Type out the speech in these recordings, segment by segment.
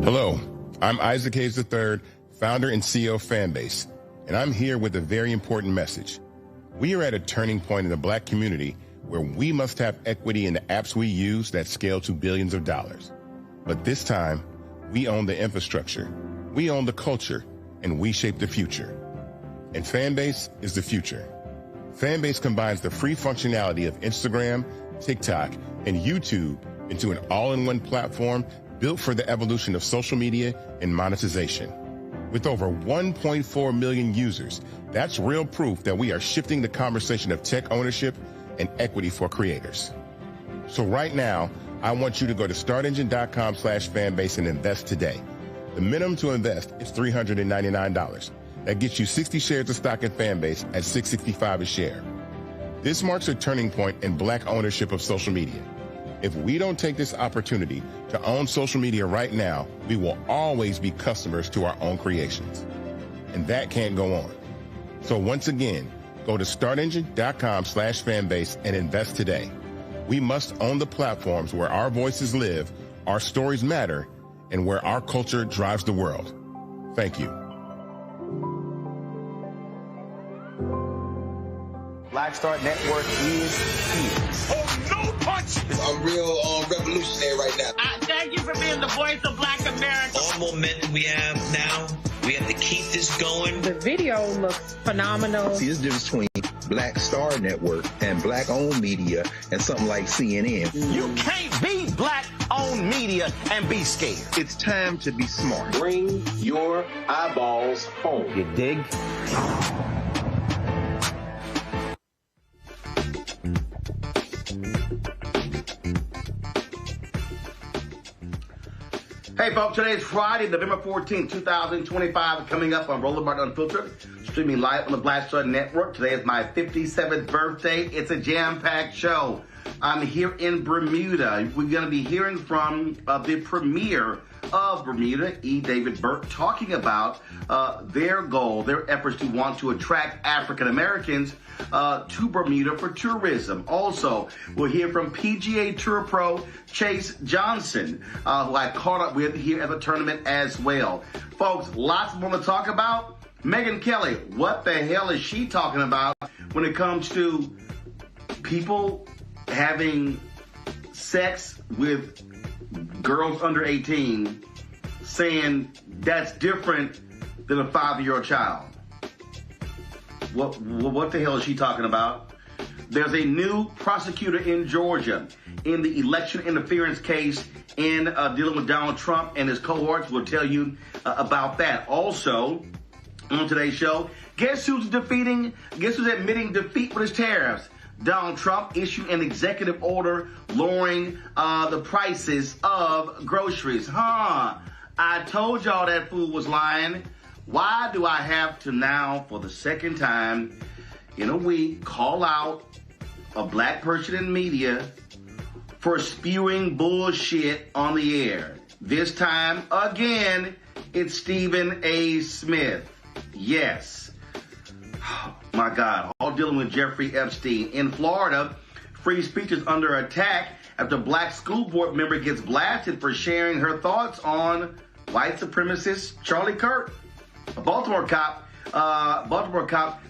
Hello, I'm Isaac Hayes III, founder and CEO of Fanbase, and I'm here with a very important message. We are at a turning point in the Black community where we must have equity in the apps we use that scale to billions of dollars. But this time, we own the infrastructure, we own the culture, and we shape the future. And Fanbase is the future. Fanbase combines the free functionality of Instagram, TikTok, and YouTube into an all-in-one platform built for the evolution of social media and monetization. With over 1.4 million users, that's real proof that we are shifting the conversation of tech ownership and equity for creators. So right now, I want you to go to startengine.com/fanbase and invest today. The minimum to invest is $399. That gets you 60 shares of stock in Fanbase at $665 a share. This marks a turning point in Black ownership of social media. If we don't take this opportunity to own social media right now, we will always be customers to our own creations. And that can't go on. So once again, go to startengine.com/fanbase and invest today. We must own the platforms where our voices live, our stories matter, and where our culture drives the world. Thank you. Black Star Network is here. Oh, no punches! I'm real revolutionary right now. Thank you for being the voice of Black America. All momentum we have now, we have to keep this going. The video looks phenomenal. See, there's a difference between Black Star Network and Black-owned media and something like CNN. You can't be Black-owned media and be scared. It's time to be smart. Bring your eyeballs home. You dig? Hey folks, today is Friday, November 14th, 2025, coming up on Roland Martin Unfiltered, streaming live on the Black Star Network. Today is my 57th birthday. It's a jam-packed show. I'm here in Bermuda. We're going to be hearing from the premier of Bermuda, E. David Burt, talking about their goal, their efforts to want to attract African Americans to Bermuda for tourism. Also, we'll hear from PGA Tour Pro Chase Johnson, who I caught up with here at the tournament as well. Folks, lots more to talk about. Megyn Kelly, what the hell is she talking about when it comes to people having sex with girls under 18, saying that's different than a 5-year-old child? What the hell is she talking about? There's a new prosecutor in Georgia in the election interference case in dealing with Donald Trump and his cohorts. We'll tell you about that. Also, on today's show, guess who's admitting defeat with his tariffs? Donald Trump issued an executive order lowering the prices of groceries. I told y'all that fool was lying. Why do I have to now, for the second time in a week, call out a black person in media for spewing bullshit on the air? This time, again, it's Stephen A. Smith. Yes. Oh, my God. All dealing with Jeffrey Epstein. In Florida, free speech is under attack after a black school board member gets blasted for sharing her thoughts on white supremacist Charlie Kirk. A Baltimore cop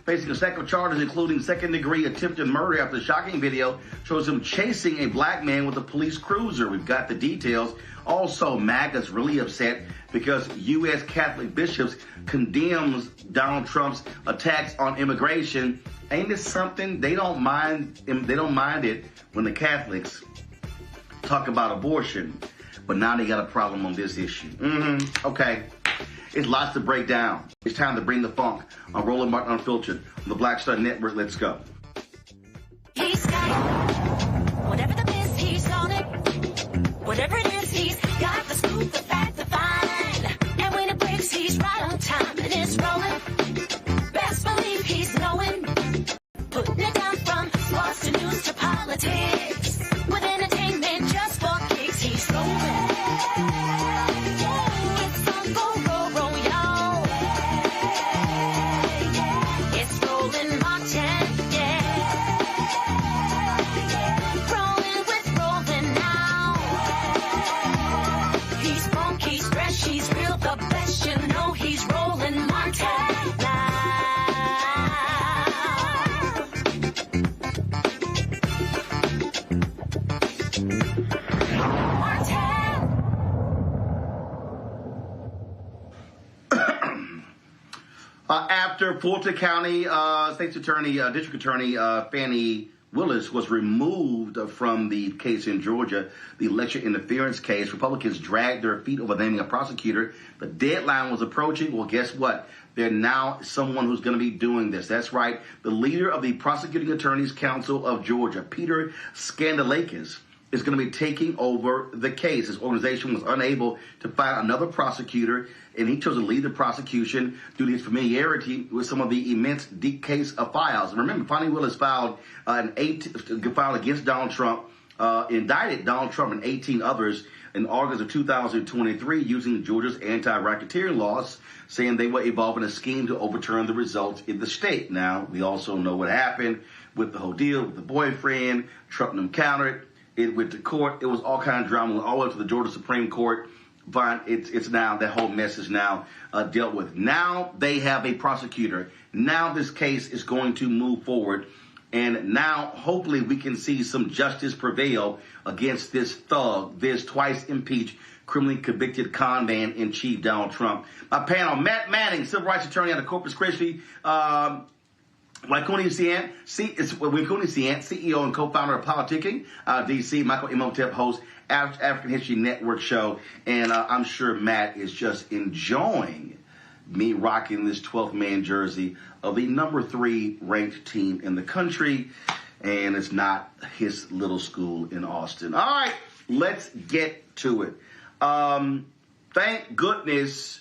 facing a stack of charges, including second-degree attempted murder after the shocking video shows him chasing a black man with a police cruiser. We've got the details. Also, MAGA's really upset because U.S. Catholic bishops condemns Donald Trump's attacks on immigration. Ain't this something? They don't mind it when the Catholics talk about abortion, but now they got a problem on this issue. Okay. It's lots to break down. It's time to bring the funk on Roland Martin Unfiltered on the Black Star Network. Let's go. He's got it. Whatever the piss, he's on it. Whatever it is, he's got the scoop, the fact, the find. And when it breaks, he's right on time and it's rolling. Best believe he's knowing. Putting it down from sports to news to politics. With entertainment just for kicks, he's rolling. After Fulton County State's Attorney, District Attorney Fannie Willis was removed from the case in Georgia, the election interference case, Republicans dragged their feet over naming a prosecutor. The deadline was approaching. Well, guess what? There's now someone who's going to be doing this. That's right. The leader of the Prosecuting Attorneys Council of Georgia, Peter Skandalakis, is going to be taking over the case. His organization was unable to find another prosecutor, and he chose to lead the prosecution due to his familiarity with some of the immense deep case of files. And remember, Fannie Willis filed against Donald Trump, indicted Donald Trump and 18 others in August of 2023 using Georgia's anti-racketeering laws, saying they were involved in a scheme to overturn the results in the state. Now, we also know what happened with the whole deal with the boyfriend. Trump countered it with the court. It was all kind of drama all the way to the Georgia Supreme Court. But it's now, that whole mess is now dealt with. Now they have a prosecutor. Now this case is going to move forward. And now, hopefully, we can see some justice prevail against this thug, this twice-impeached, criminally convicted con man in chief, Donald Trump. My panel, Matt Manning, civil rights attorney out of Corpus Christi, Waikuni Siant, CEO and co-founder of Politicking, DC, Michael Imhotep, host, African History Network show. And I'm sure Matt is just enjoying me rocking this 12th man jersey of the number 3 ranked team in the country. And it's not his little school in Austin. All right, let's get to it. Thank goodness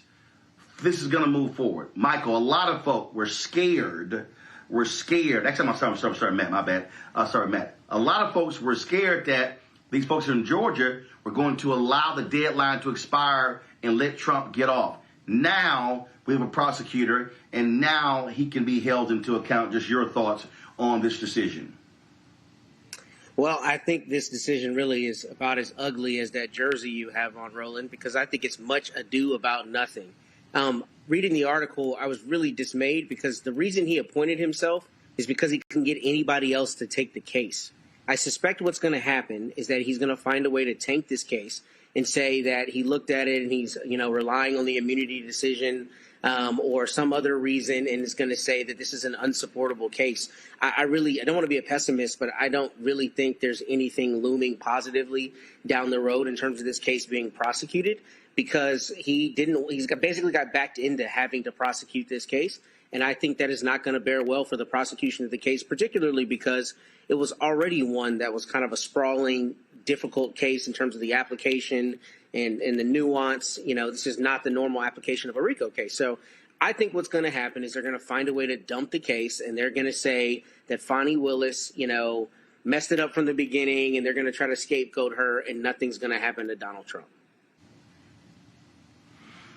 this is going to move forward. Michael, a lot of folk were scared. Actually, I'm sorry, Matt, my bad. Sorry, Matt. A lot of folks were scared that these folks in Georgia were going to allow the deadline to expire and let Trump get off. Now we have a prosecutor, and now he can be held into account. Just your thoughts on this decision. Well, I think this decision really is about as ugly as that jersey you have on, Roland, because I think it's much ado about nothing. Reading the article, I was really dismayed because the reason he appointed himself is because he couldn't get anybody else to take the case. I suspect what's going to happen is that he's going to find a way to tank this case and say that he looked at it and he's, relying on the immunity decision or some other reason, and is going to say that this is an unsupportable case. I don't want to be a pessimist, but I don't really think there's anything looming positively down the road in terms of this case being prosecuted, because he's basically got backed into having to prosecute this case. And I think that is not going to bear well for the prosecution of the case, particularly because it was already one that was kind of a sprawling, difficult case in terms of the application and the nuance. This is not the normal application of a RICO case. So I think what's going to happen is they're going to find a way to dump the case, and they're going to say that Fani Willis, messed it up from the beginning, and they're going to try to scapegoat her, and nothing's going to happen to Donald Trump.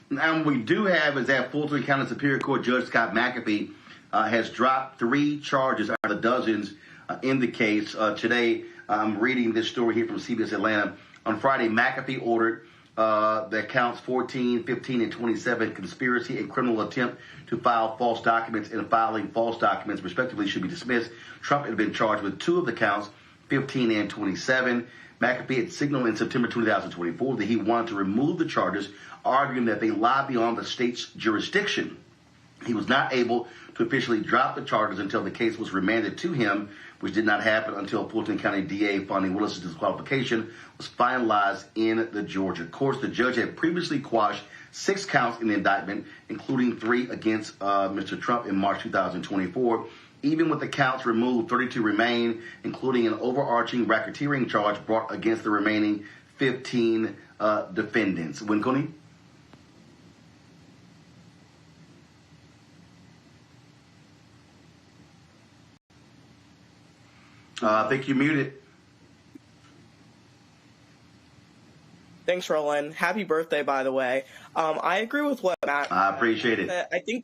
Now, what we do have is that Fulton County Superior Court Judge Scott McAfee has dropped 3 charges out of the dozens in the case. Today, I'm reading this story here from CBS Atlanta. On Friday, McAfee ordered that counts 14, 15, and 27, conspiracy and criminal attempt to file false documents and filing false documents, respectively, should be dismissed. Trump had been charged with 2 of the counts, 15 and 27. McAfee had signaled in September 2024 that he wanted to remove the charges, arguing that they lie beyond the state's jurisdiction. He was not able to officially drop the charges until the case was remanded to him, which did not happen until Fulton County DA Fani Willis' disqualification was finalized in the Georgia courts. The judge had previously quashed 6 counts in the indictment, including 3 against Mr. Trump in March 2024. Even with the counts removed, 32 remain, including an overarching racketeering charge brought against the remaining 15 defendants. Winconi? I think you're muted. Thanks, Roland. Happy birthday, by the way. I agree with what Matt. I appreciate it. I think,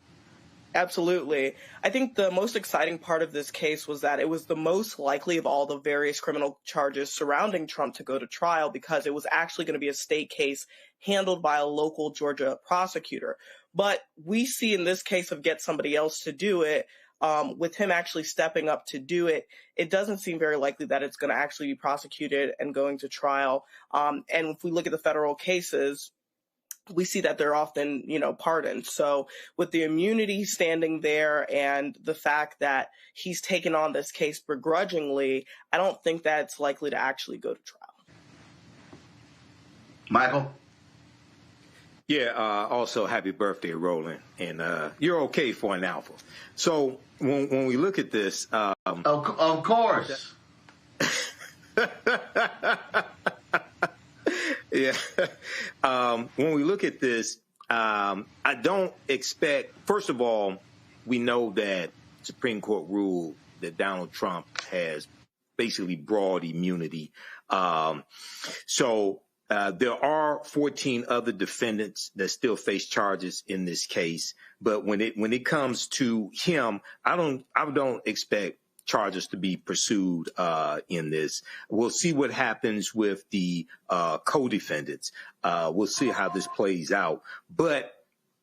absolutely. I think the most exciting part of this case was that it was the most likely of all the various criminal charges surrounding Trump to go to trial, because it was actually going to be a state case handled by a local Georgia prosecutor. But we see in this case of get somebody else to do it, with him actually stepping up to do it, it doesn't seem very likely that it's going to actually be prosecuted and going to trial. And if we look at the federal cases, we see that they're often, pardoned. So with the immunity standing there and the fact that he's taken on this case begrudgingly, I don't think that's likely to actually go to trial. Michael? Yeah, also happy birthday, Roland. And you're okay for an alpha. So when we look at this... of course. Yeah. When we look at this, I don't expect... First of all, we know that Supreme Court ruled that Donald Trump has basically broad immunity. So there are 14 other defendants that still face charges in this case. But when it comes to him, I don't expect charges to be pursued in this. We'll see what happens with the co-defendants. We'll see how this plays out. But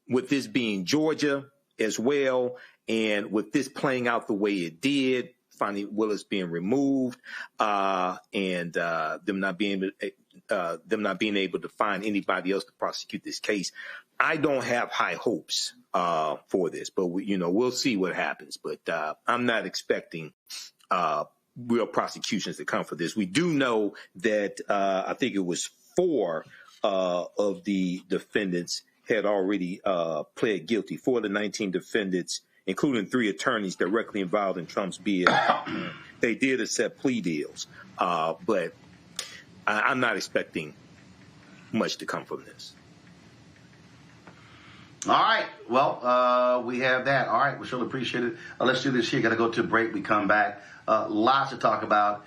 with this being Georgia as well, and with this playing out the way it did, Fani Willis being removed, and them not being able to find anybody else to prosecute this case, I don't have high hopes for this. But we'll see what happens. But I'm not expecting real prosecutions to come for this. We do know that I think it was 4 of the defendants had already pled guilty. 4 of the 19 defendants, including 3 attorneys directly involved in Trump's bid, they did accept plea deals. But I'm not expecting much to come from this. All right. Well, we have that. All right. We surely appreciate it. Let's do this here. Got to go to a break. We come back. Lots to talk about.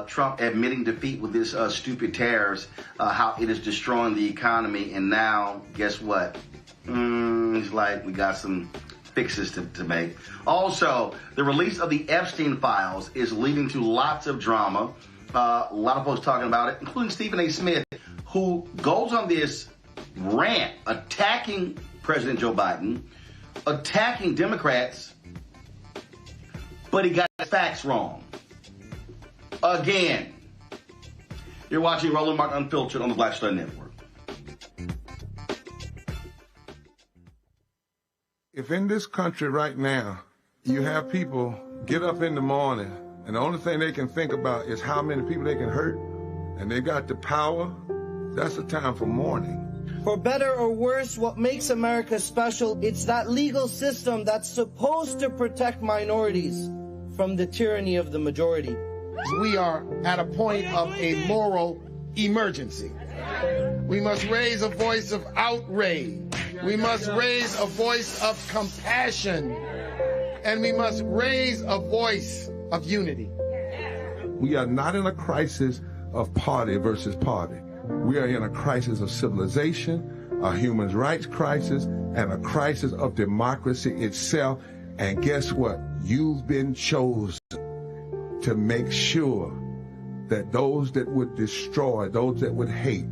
Trump admitting defeat with this stupid tariffs, how it is destroying the economy. And now, guess what? He's like, we got some fixes to make. Also, the release of the Epstein files is leading to lots of drama. A lot of folks talking about it, including Stephen A. Smith, who goes on this rant attacking President Joe Biden, attacking Democrats, but he got his facts wrong. Again. You're watching Roland Martin Unfiltered on the Black Star Network. If in this country right now, you have people get up in the morning and the only thing they can think about is how many people they can hurt, and they got the power, that's a time for mourning. For better or worse, what makes America special, it's that legal system that's supposed to protect minorities from the tyranny of the majority. We are at a point of a moral emergency. We must raise a voice of outrage. We must raise a voice of compassion. And we must raise a voice of unity. We are not in a crisis of party versus party. We are in a crisis of civilization, a human rights crisis, and a crisis of democracy itself. And guess what? You've been chosen to make sure that those that would destroy, those that would hate,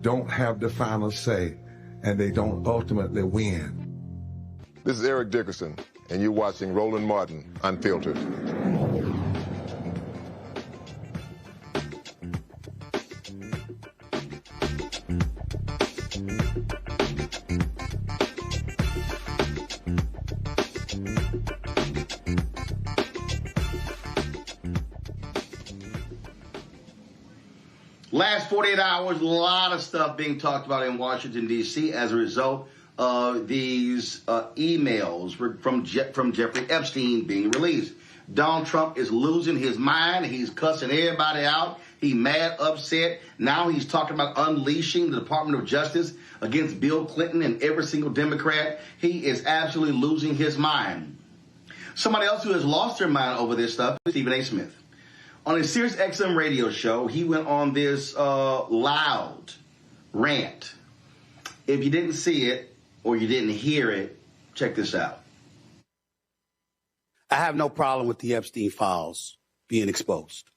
don't have the final say, and they don't ultimately win. This is Eric Dickerson, and you're watching Roland Martin Unfiltered. Last 48 hours, a lot of stuff being talked about in Washington, D.C. as a result of these emails from Jeffrey Epstein being released. Donald Trump is losing his mind. He's cussing everybody out. He's mad, upset. Now he's talking about unleashing the Department of Justice against Bill Clinton and every single Democrat. He is absolutely losing his mind. Somebody else who has lost their mind over this stuff is Stephen A. Smith. On his Sirius XM radio show, he went on this loud rant. If you didn't see it or you didn't hear it, check this out. I have no problem with the Epstein files being exposed.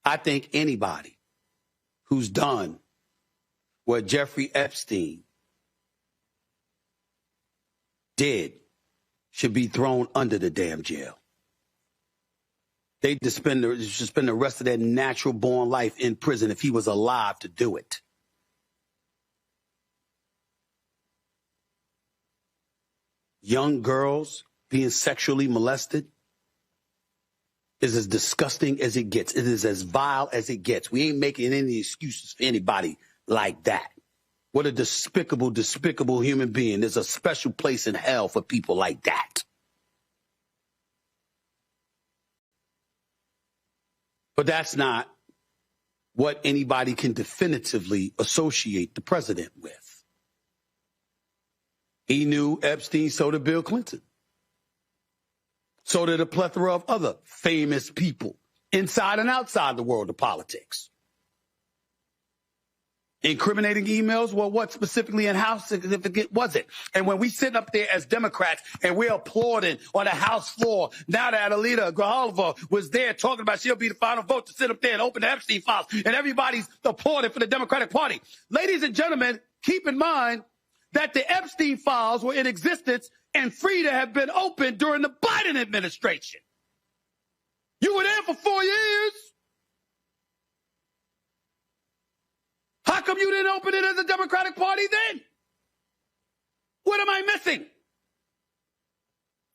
I think anybody who's done what Jeffrey Epstein did should be thrown under the damn jail. They should spend the rest of their natural-born life in prison if he was alive to do it. Young girls being sexually molested is as disgusting as it gets. It is as vile as it gets. We ain't making any excuses for anybody like that. What a despicable, despicable human being. There's a special place in hell for people like that. But that's not what anybody can definitively associate the president with. He knew Epstein, so did Bill Clinton. So did a plethora of other famous people inside and outside the world of politics. Incriminating emails, well, what specifically and how significant was it? And when we sit up there as Democrats and we're applauding on the House floor, now that Alita Grijalva was there talking about she'll be the final vote to sit up there and open the Epstein files, and everybody's applauding for the Democratic Party. Ladies and gentlemen, keep in mind that the Epstein files were in existence and free to have been opened during the Biden administration. You were there for 4 years. How come you didn't open it as a Democratic Party then? What am I missing?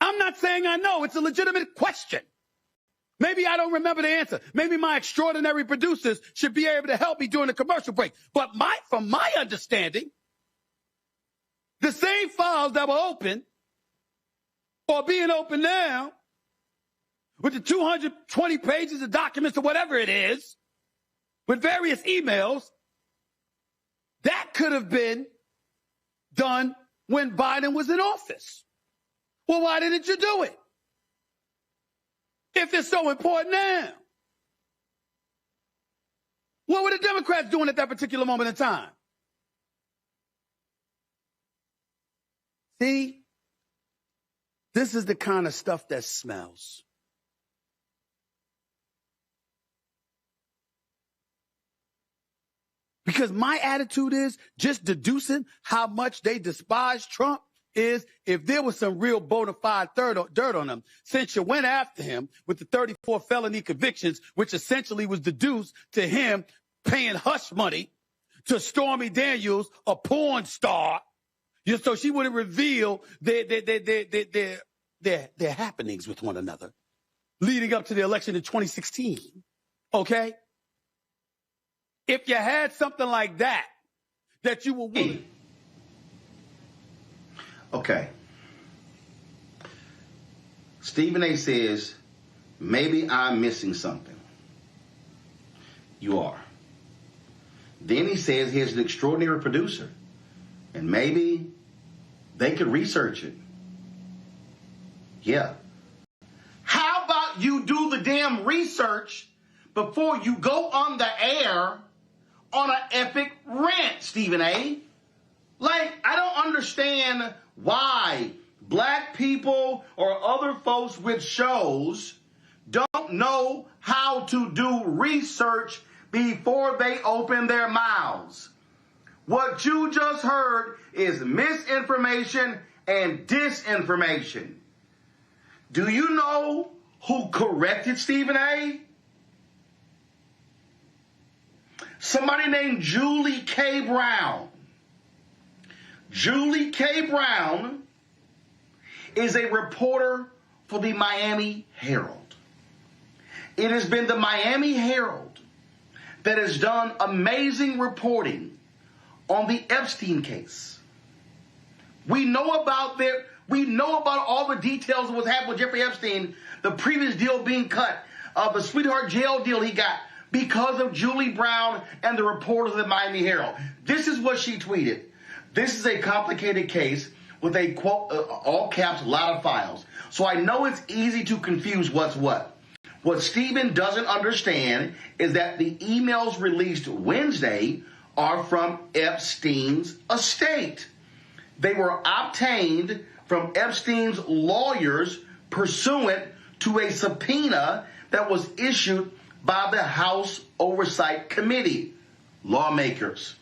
I'm not saying I know. It's a legitimate question. Maybe I don't remember the answer. Maybe my extraordinary producers should be able to help me during the commercial break. But from my understanding, the same files that were open or being open now with the 220 pages of documents or whatever it is, with various emails, that could have been done when Biden was in office. Well, why didn't you do it? If it's so important now. What were the Democrats doing at that particular moment in time? See, this is the kind of stuff that smells. Because my attitude is just deducing how much they despise Trump is if there was some real bona fide dirt on him, since you went after him with the 34 felony convictions, which essentially was deduced to him paying hush money to Stormy Daniels, a porn star, So she wouldn't reveal their happenings with one another leading up to the election in 2016. Okay? If you had something like that you were willing. Okay. Stephen A. says, maybe I'm missing something. You are. Then he says he's an extraordinary producer. And maybe they could research it. Yeah. How about you do the damn research before you go on the air on an epic rant, Stephen A? Like, I don't understand why black people or other folks with shows don't know how to do research before they open their mouths. What you just heard is misinformation and disinformation. Do you know who corrected Stephen A? Somebody named Julie K. Brown. Julie K. Brown is a reporter for the Miami Herald. It has been the Miami Herald that has done amazing reporting on the Epstein case. We know about all the details of what's happened with Jeffrey Epstein, the previous deal being cut, the sweetheart jail deal he got because of Julie Brown and the reporters of the Miami Herald. This is what she tweeted. This is a complicated case with a, quote, all caps, a lot of files. So I know it's easy to confuse what's what. What Stephen doesn't understand is that the emails released Wednesday are from Epstein's estate. They were obtained from Epstein's lawyers pursuant to a subpoena that was issued by the House Oversight Committee, lawmakers.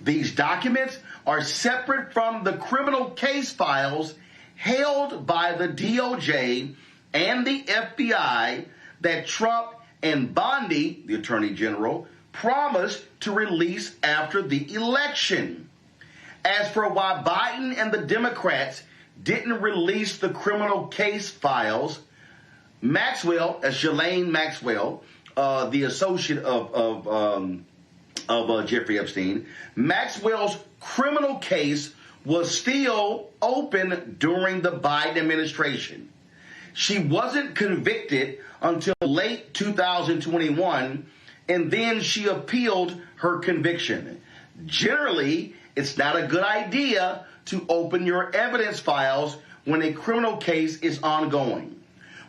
These documents are separate from the criminal case files held by the DOJ and the FBI that Trump and Bondi, the Attorney General, promised to release after the election. As for why Biden and the Democrats didn't release the criminal case files, Maxwell, Ghislaine Maxwell, the associate of Jeffrey Epstein, Maxwell's criminal case was still open during the Biden administration. She wasn't convicted until late 2021, and then she appealed her conviction. Generally, it's not a good idea to open your evidence files when a criminal case is ongoing.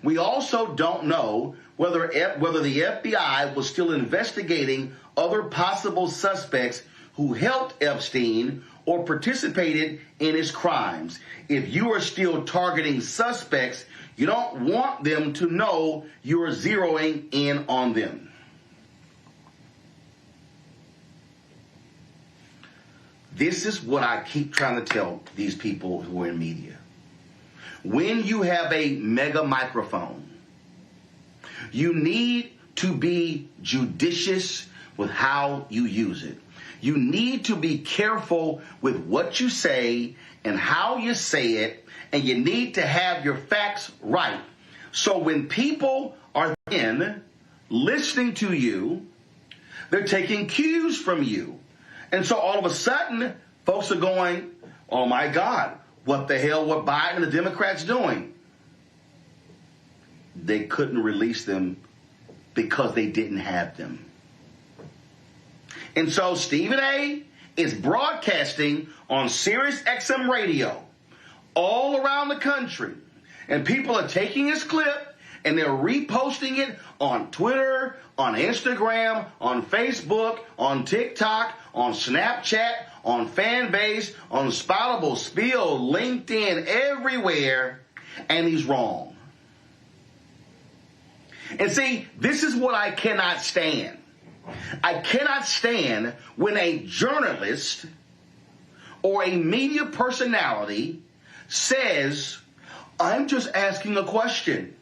We also don't know whether the FBI was still investigating other possible suspects who helped Epstein or participated in his crimes. If you are still targeting suspects, you don't want them to know you are zeroing in on them. This is what I keep trying to tell these people who are in media. When you have a mega microphone, you need to be judicious with how you use it. You need to be careful with what you say and how you say it, and you need to have your facts right. So when people are then listening to you, they're taking cues from you. And so all of a sudden, folks are going, oh my God, what the hell were Biden and the Democrats doing? They couldn't release them because they didn't have them. And so Stephen A. is broadcasting on Sirius XM radio all around the country. And people are taking his clip and they're reposting it on Twitter, on Instagram, on Facebook, on TikTok, on Snapchat, on Fanbase, on Spoutable, Spill, LinkedIn, everywhere. And he's wrong. And see, this is what I cannot stand. I cannot stand when a journalist or a media personality says, I'm just asking a question.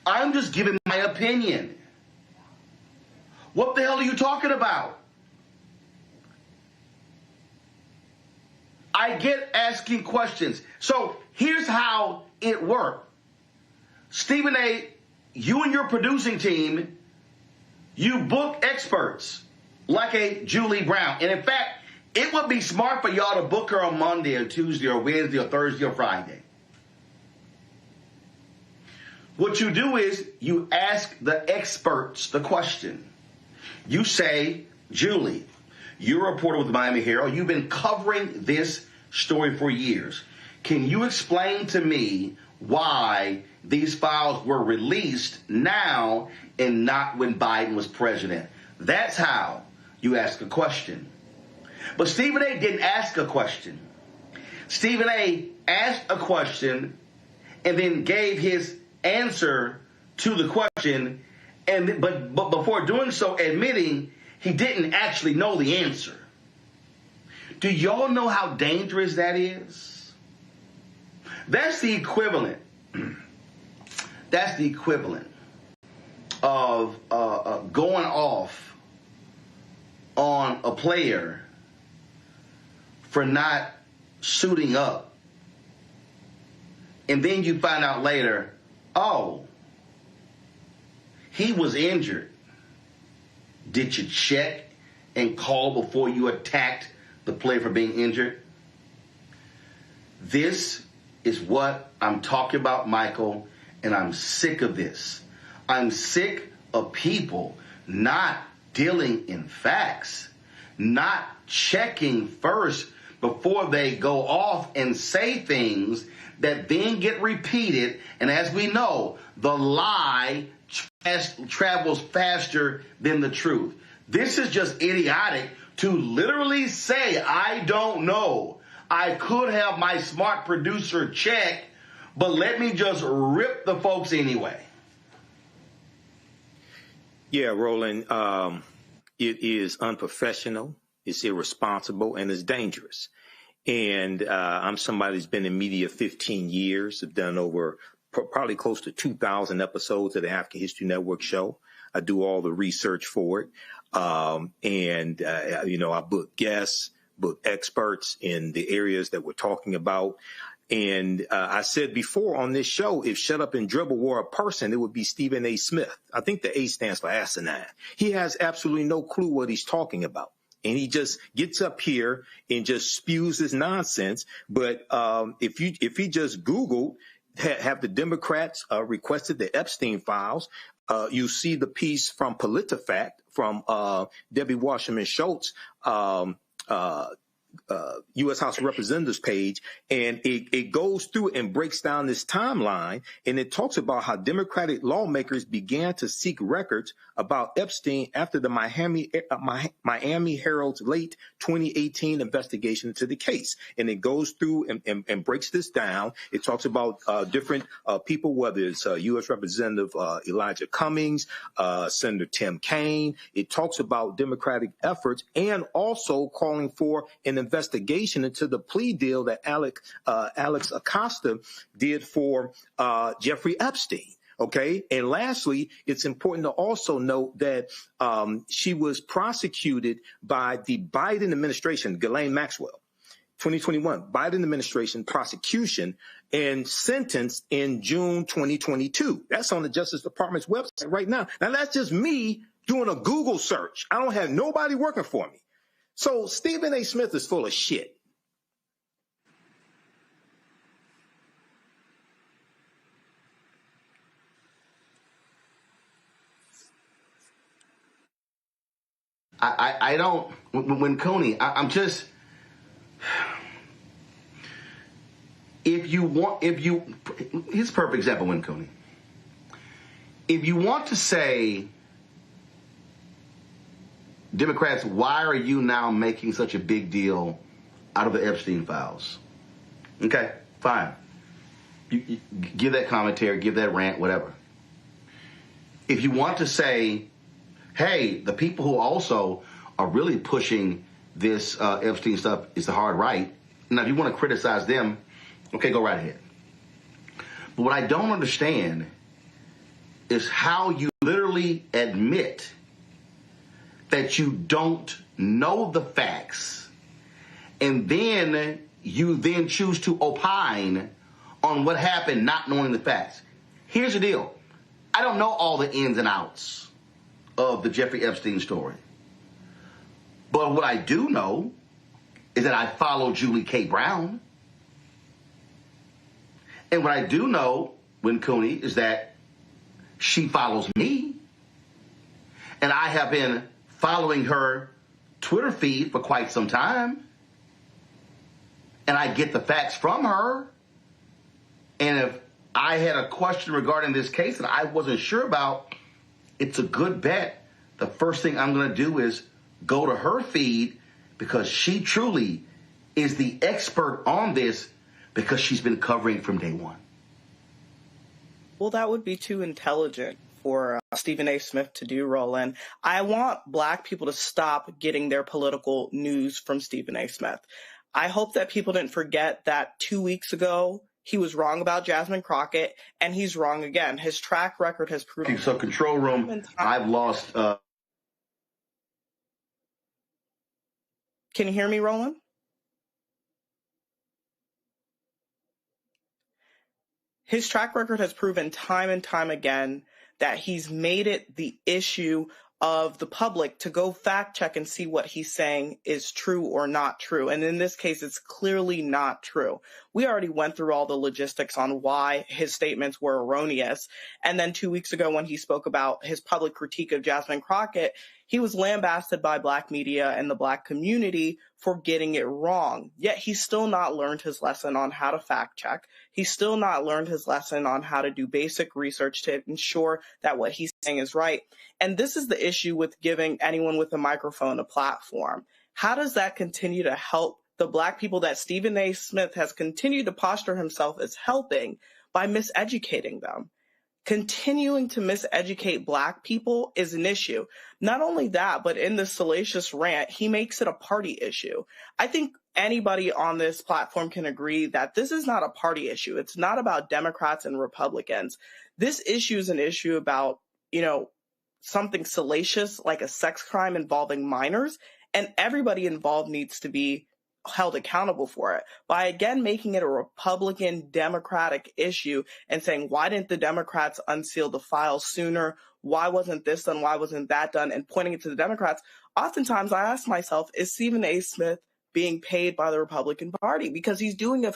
I'm just giving my opinion. What the hell are you talking about? I get asking questions. So here's how it worked. Stephen A., you and your producing team, you book experts like a Julie Brown. And in fact, it would be smart for y'all to book her on Monday or Tuesday or Wednesday or Thursday or Friday. What you do is you ask the experts the question. You say, Julie, you're a reporter with the Miami Herald. You've been covering this story for years. Can you explain to me why these files were released now and not when Biden was president? That's how you ask a question. But Stephen A. didn't ask a question. Stephen A. asked a question and then gave his answer to the question, but before doing so, admitting he didn't actually know the answer. Do y'all know how dangerous that is? That's the equivalent. That's the equivalent of going off on a player for not suiting up. And then you find out later, oh, he was injured. Did you check and call before you attacked the player for being injured? This is what I'm talking about, Michael, and I'm sick of this. I'm sick of people not dealing in facts, not checking first before they go off and say things that then get repeated. And as we know, the lie travels faster than the truth. This is just idiotic to literally say, I don't know. I could have my smart producer check, but let me just rip the folks anyway. Yeah, Roland, it is unprofessional, it's irresponsible, and it's dangerous. And I'm somebody who's been in media 15 years. I've done over probably close to 2,000 episodes of the African History Network show. I do all the research for it. I book guests, book experts in the areas that we're talking about. And I said before on this show, if Shut Up and Dribble were a person, it would be Stephen A. Smith. I think the A stands for asinine. He has absolutely no clue what he's talking about. And he just gets up here and just spews his nonsense. But if he just Googled, have the Democrats requested the Epstein files, you see the piece from PolitiFact from Debbie Wasserman Schultz, U.S. House of Representatives page, and it goes through and breaks down this timeline, and it talks about how Democratic lawmakers began to seek records about Epstein after the Miami Herald's late 2018 investigation into the case. And it goes through and breaks this down. It talks about different people, whether it's U.S. Representative Elijah Cummings, Senator Tim Kaine. It talks about Democratic efforts and also calling for an investigation into the plea deal that Alex Acosta did for Jeffrey Epstein. Okay. And lastly, it's important to also note that she was prosecuted by the Biden administration, Ghislaine Maxwell, 2021, Biden administration prosecution, and sentenced in June 2022. That's on the Justice Department's website right now. Now, that's just me doing a Google search. I don't have nobody working for me. So Stephen A. Smith is full of shit. I don't, when Coney, I'm just, here's a perfect example, when Coney, if you want to say, Democrats, why are you now making such a big deal out of the Epstein files? Okay, fine. You give that commentary, give that rant, whatever. If you want to say, hey, the people who also are really pushing this Epstein stuff is the hard right. Now, if you want to criticize them, okay, go right ahead. But what I don't understand is how you literally admit that you don't know the facts, and then you then choose to opine on what happened not knowing the facts. Here's the deal. I don't know all the ins and outs of the Jeffrey Epstein story. But what I do know is that I follow Julie K. Brown. And what I do know, Win Cooney, is that she follows me. And I have been following her Twitter feed for quite some time. And I get the facts from her. And if I had a question regarding this case that I wasn't sure about, it's a good bet. The first thing I'm going to do is go to her feed, because she truly is the expert on this, because she's been covering from day one. Well, that would be too intelligent for Stephen A. Smith to do, Roland. I want Black people to stop getting their political news from Stephen A. Smith. I hope that people didn't forget that 2 weeks ago, he was wrong about Jasmine Crockett, and he's wrong again. His track record has proven. So, control room, I've lost. Can you hear me, Roland? His track record has proven time and time again that he's made it the issue of the public to go fact check and see what he's saying is true or not true. And in this case, it's clearly not true. We already went through all the logistics on why his statements were erroneous. And then 2 weeks ago, when he spoke about his public critique of Jasmine Crockett, he was lambasted by Black media and the Black community for getting it wrong. Yet he's still not learned his lesson on how to fact check. He's still not learned his lesson on how to do basic research to ensure that what he's saying is right. And this is the issue with giving anyone with a microphone a platform. How does that continue to help the Black people that Stephen A. Smith has continued to posture himself as helping by miseducating them? Continuing to miseducate Black people is an issue. Not only that, but in this salacious rant, he makes it a party issue. I think anybody on this platform can agree that this is not a party issue. It's not about Democrats and Republicans. This issue is an issue about, something salacious like a sex crime involving minors, and everybody involved needs to be held accountable for it by, again, making it a Republican Democratic issue and saying, why didn't the Democrats unseal the files sooner? Why wasn't this done? Why wasn't that done? And pointing it to the Democrats. Oftentimes I ask myself, is Stephen A. Smith being paid by the Republican Party? Because he's doing a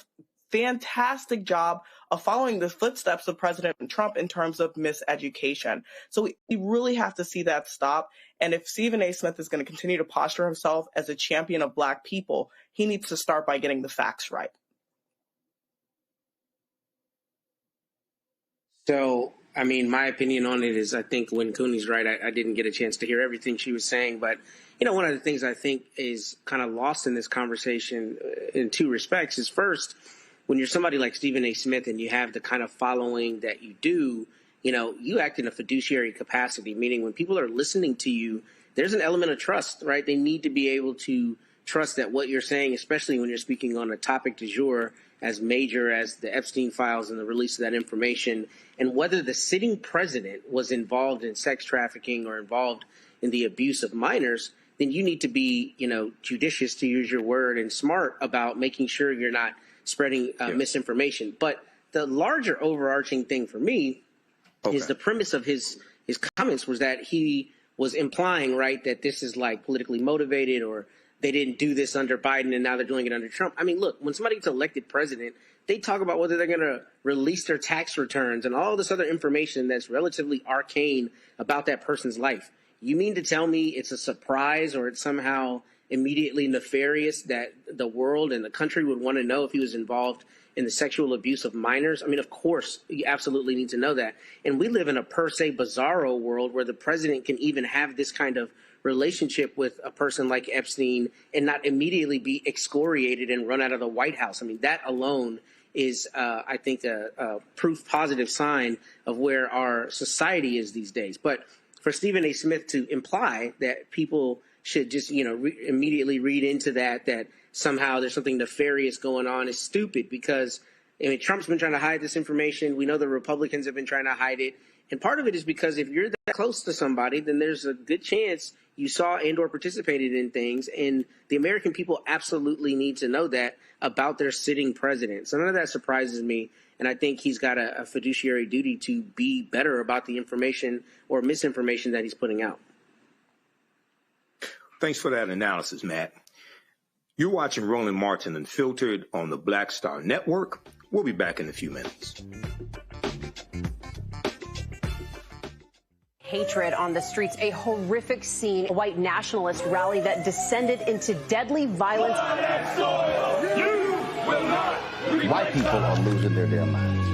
fantastic job of following the footsteps of President Trump in terms of miseducation. So we really have to see that stop. And if Stephen A. Smith is going to continue to posture himself as a champion of Black people, he needs to start by getting the facts right. So, my opinion on it is I think when Cooney's right, I didn't get a chance to hear everything she was saying. But, one of the things I think is kind of lost in this conversation in two respects is, first, when you're somebody like Stephen A. Smith and you have the kind of following that you do, you act in a fiduciary capacity, meaning when people are listening to you, there's an element of trust, right? They need to be able to trust that what you're saying, especially when you're speaking on a topic du jour as major as the Epstein files and the release of that information, and whether the sitting president was involved in sex trafficking or involved in the abuse of minors, then you need to be, judicious, to use your word, and smart about making sure you're not spreading misinformation. But the larger overarching thing for me is the premise of his comments was that he was implying, right, that this is like politically motivated, or they didn't do this under Biden and now they're doing it under Trump. Look, when somebody gets elected president, they talk about whether they're going to release their tax returns and all this other information that's relatively arcane about that person's life. You mean to tell me it's a surprise or it's somehow immediately nefarious that the world and the country would want to know if he was involved in the sexual abuse of minors? Of course, you absolutely need to know that. And we live in a per se bizarro world where the president can even have this kind of relationship with a person like Epstein and not immediately be excoriated and run out of the White House. That alone is, I think, a proof positive sign of where our society is these days. But for Stephen A. Smith to imply that people should just, immediately read into that somehow there's something nefarious going on is stupid, because Trump's been trying to hide this information. We know the Republicans have been trying to hide it. And part of it is because if you're that close to somebody, then there's a good chance you saw and or participated in things, and the American people absolutely need to know that about their sitting president. So none of that surprises me, and I think he's got a fiduciary duty to be better about the information or misinformation that he's putting out. Thanks for that analysis, Matt. You're watching Roland Martin Unfiltered on the Black Star Network. We'll be back in a few minutes. Hatred on the streets, a horrific scene, a white nationalist rally that descended into deadly violence. White people are losing their damn minds.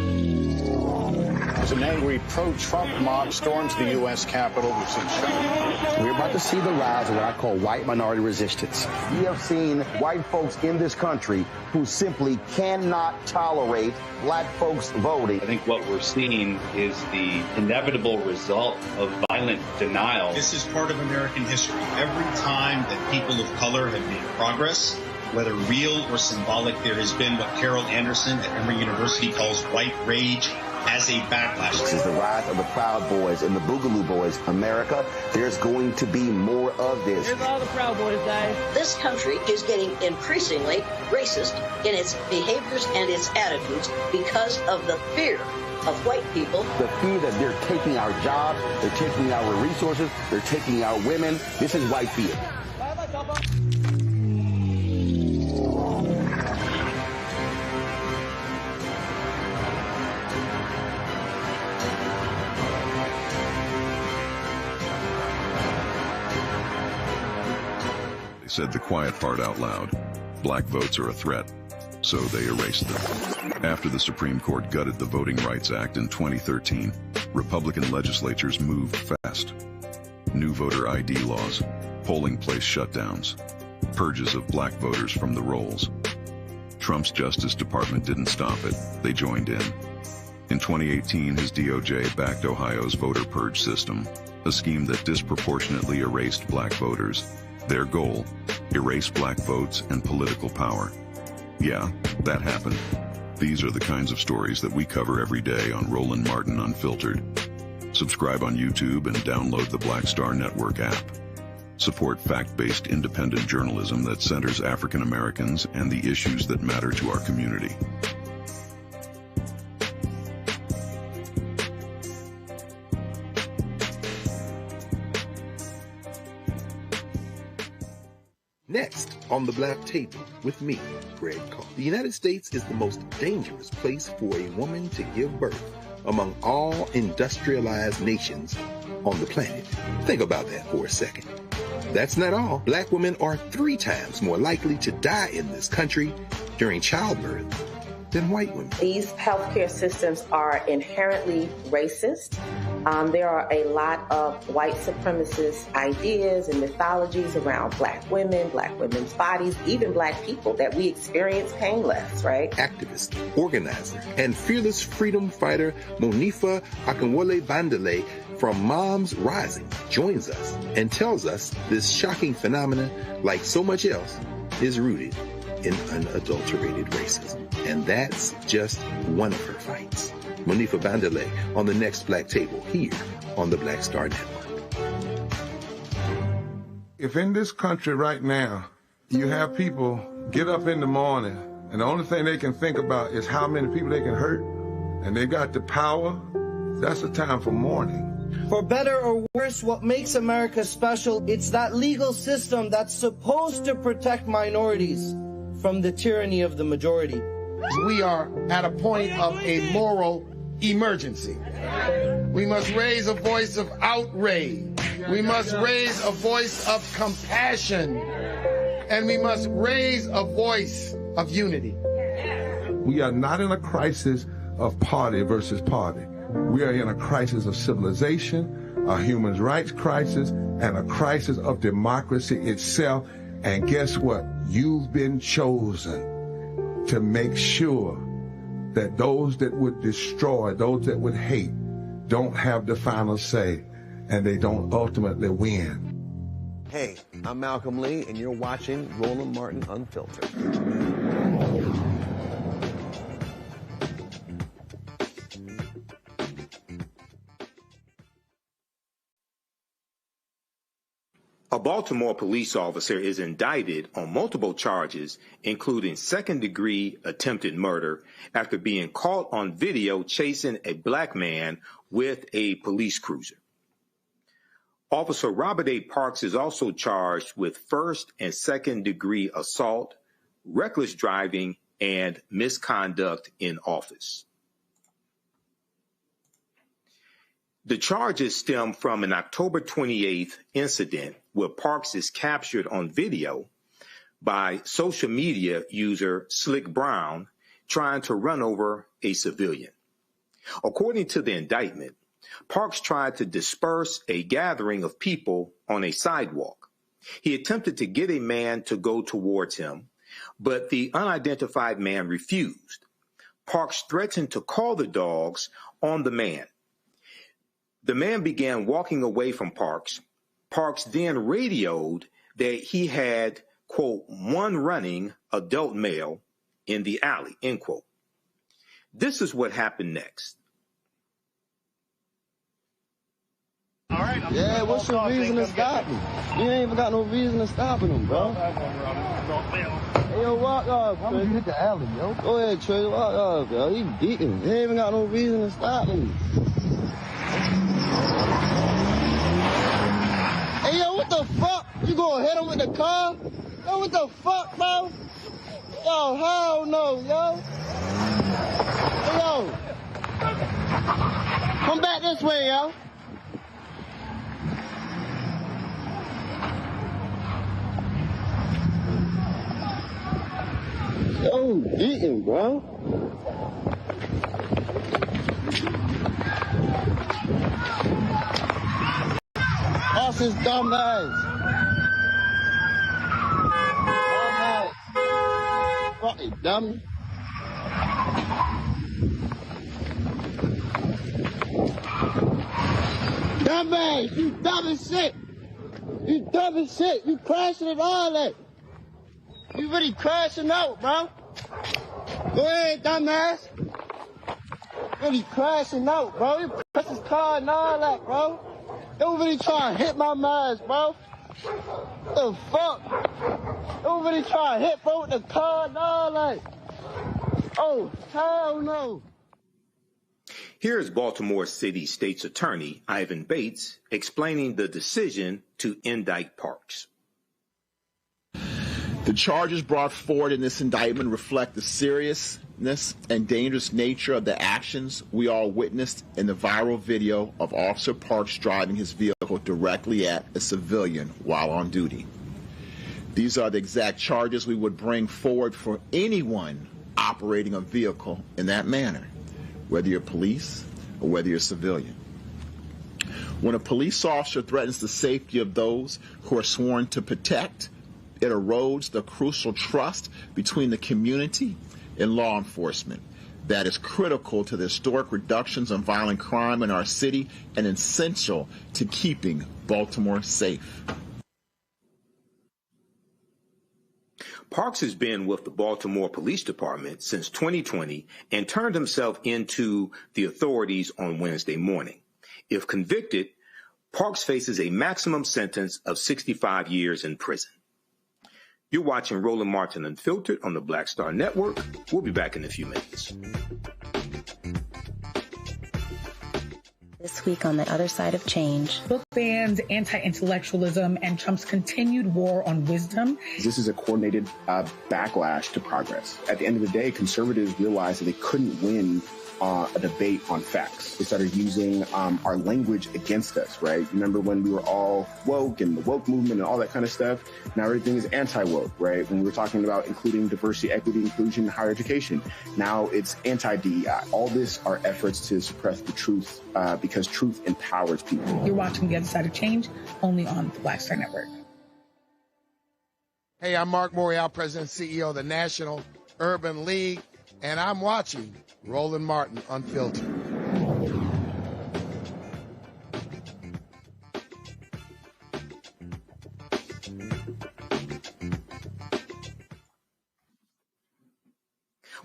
As an angry pro-Trump mob storms the U.S. Capitol, we've seen shooting. We're about to see the rise of what I call white minority resistance. We have seen white folks in this country who simply cannot tolerate black folks voting. I think what we're seeing is the inevitable result of violent denial. This is part of American history. Every time that people of color have made progress, whether real or symbolic, there has been what Carol Anderson at Emory University calls white rage as a backlash. This is the rise of the Proud Boys and the Boogaloo Boys. America, there's going to be more of this. Here's all the Proud Boys, guys. This country is getting increasingly racist in its behaviors and its attitudes because of the fear of white people. The fear that they're taking our jobs, they're taking our resources, they're taking our women. This is white fear. Said the quiet part out loud. Black votes are a threat, so they erased them. After the Supreme Court gutted the Voting Rights Act in 2013, Republican legislatures moved fast. New voter ID laws, polling place shutdowns, purges of black voters from the rolls. Trump's Justice Department didn't stop it, they joined in. In 2018, his DOJ backed Ohio's voter purge system, a scheme that disproportionately erased black voters. Their goal, erase black votes and political power. Yeah, that happened. These are the kinds of stories that we cover every day on Roland Martin Unfiltered. Subscribe on YouTube and download the Black Star Network app. Support fact-based independent journalism that centers African Americans and the issues that matter to our community. Next on the Black Table with me, Greg Carr. The United States is the most dangerous place for a woman to give birth among all industrialized nations on the planet. Think about that for a second. That's not all. Black women are 3 times more likely to die in this country during childbirth than white women. These healthcare systems are inherently racist. There are a lot of white supremacist ideas and mythologies around black women, black women's bodies, even black people that we experience painless, right? Activist, organizer, and fearless freedom fighter Monifa Akinwole Bandele from Moms Rising joins us and tells us this shocking phenomenon, like so much else, is rooted in unadulterated racism. And that's just one of her fights. Monifa Bandele on the next Black Table here on the Black Star Network. If in this country right now, you have people get up in the morning and the only thing they can think about is how many people they can hurt, and they got the power, that's a time for mourning. For better or worse, what makes America special, it's that legal system that's supposed to protect minorities from the tyranny of the majority. We are at a point of a moral emergency. We must raise a voice of outrage. We must raise a voice of compassion. And we must raise a voice of unity. We are not in a crisis of party versus party. We are in a crisis of civilization, a human rights crisis, and a crisis of democracy itself. And guess what? You've been chosen to make sure that those that would destroy, those that would hate, don't have the final say, and they don't ultimately win. Hey, I'm Malcolm Lee, and you're watching Roland Martin Unfiltered. A Baltimore police officer is indicted on multiple charges, including second-degree attempted murder, after being caught on video chasing a black man with a police cruiser. Officer Robert A. Parks is also charged with first- and second-degree assault, reckless driving, and misconduct in office. The charges stem from an October 28th incident where Parks is captured on video by social media user Slick Brown trying to run over a civilian. According to the indictment, Parks tried to disperse a gathering of people on a sidewalk. He attempted to get a man to go towards him, but the unidentified man refused. Parks threatened to call the dogs on the man. The man began walking away from Parks. Parks then radioed that he had, quote, one running adult male in the alley, end quote. This is what happened next. All right. Yeah, what's your reason to stop him? You ain't even got no reason to stopping him, bro. Hey, yo, walk off, Trey. You hit the alley, yo. Go ahead, Trey, walk off, yo. He beating. You ain't even got no reason to stop him. Hey, yo, what the fuck? You gonna hit him with the car? Yo, what the fuck, bro? Yo, hell no, yo. Hey, yo. Come back this way, yo. Yo, beating, bro. That's his dumb ass. Fucking dummy. Dumb ass, you dumb as shit. You dumb as shit. You crashing and all that. You really crashing out, bro. Go ahead, dumbass. Really crashing out, bro. You press his car and all that, bro. Don't really try to hit my man, bro. What the fuck? Don't really try to hit, bro, with the car and all that. Oh, hell no. Here is Baltimore City State's Attorney Ivan Bates explaining the decision to indict Parks. The charges brought forward in this indictment reflect the seriousness and dangerous nature of the actions we all witnessed in the viral video of Officer Parks driving his vehicle directly at a civilian while on duty. These are the exact charges we would bring forward for anyone operating a vehicle in that manner, whether you're police or whether you're civilian. When a police officer threatens the safety of those who are sworn to protect, it erodes the crucial trust between the community and law enforcement that is critical to the historic reductions in violent crime in our city and essential to keeping Baltimore safe. Parks has been with the Baltimore Police Department since 2020 and turned himself into the authorities on Wednesday morning. If convicted, Parks faces a maximum sentence of 65 years in prison. You're watching Roland Martin Unfiltered on the Black Star Network. We'll be back in a few minutes. This week on The Other Side of Change. Book bans, anti-intellectualism, and Trump's continued war on wisdom. This is a coordinated backlash to progress. At the end of the day, conservatives realized that they couldn't win a debate on facts. They started using our language against us, right? Remember when we were all woke and the woke movement and all that kind of stuff? Now everything is anti-woke, right? When we were talking about including diversity, equity, inclusion, higher education, now it's anti-DEI. All this are efforts to suppress the truth because truth empowers people. You're watching The Other Side of Change only on the Black Star Network. Hey, I'm Mark Morial, President and CEO of the National Urban League, and I'm watching Roland Martin Unfiltered.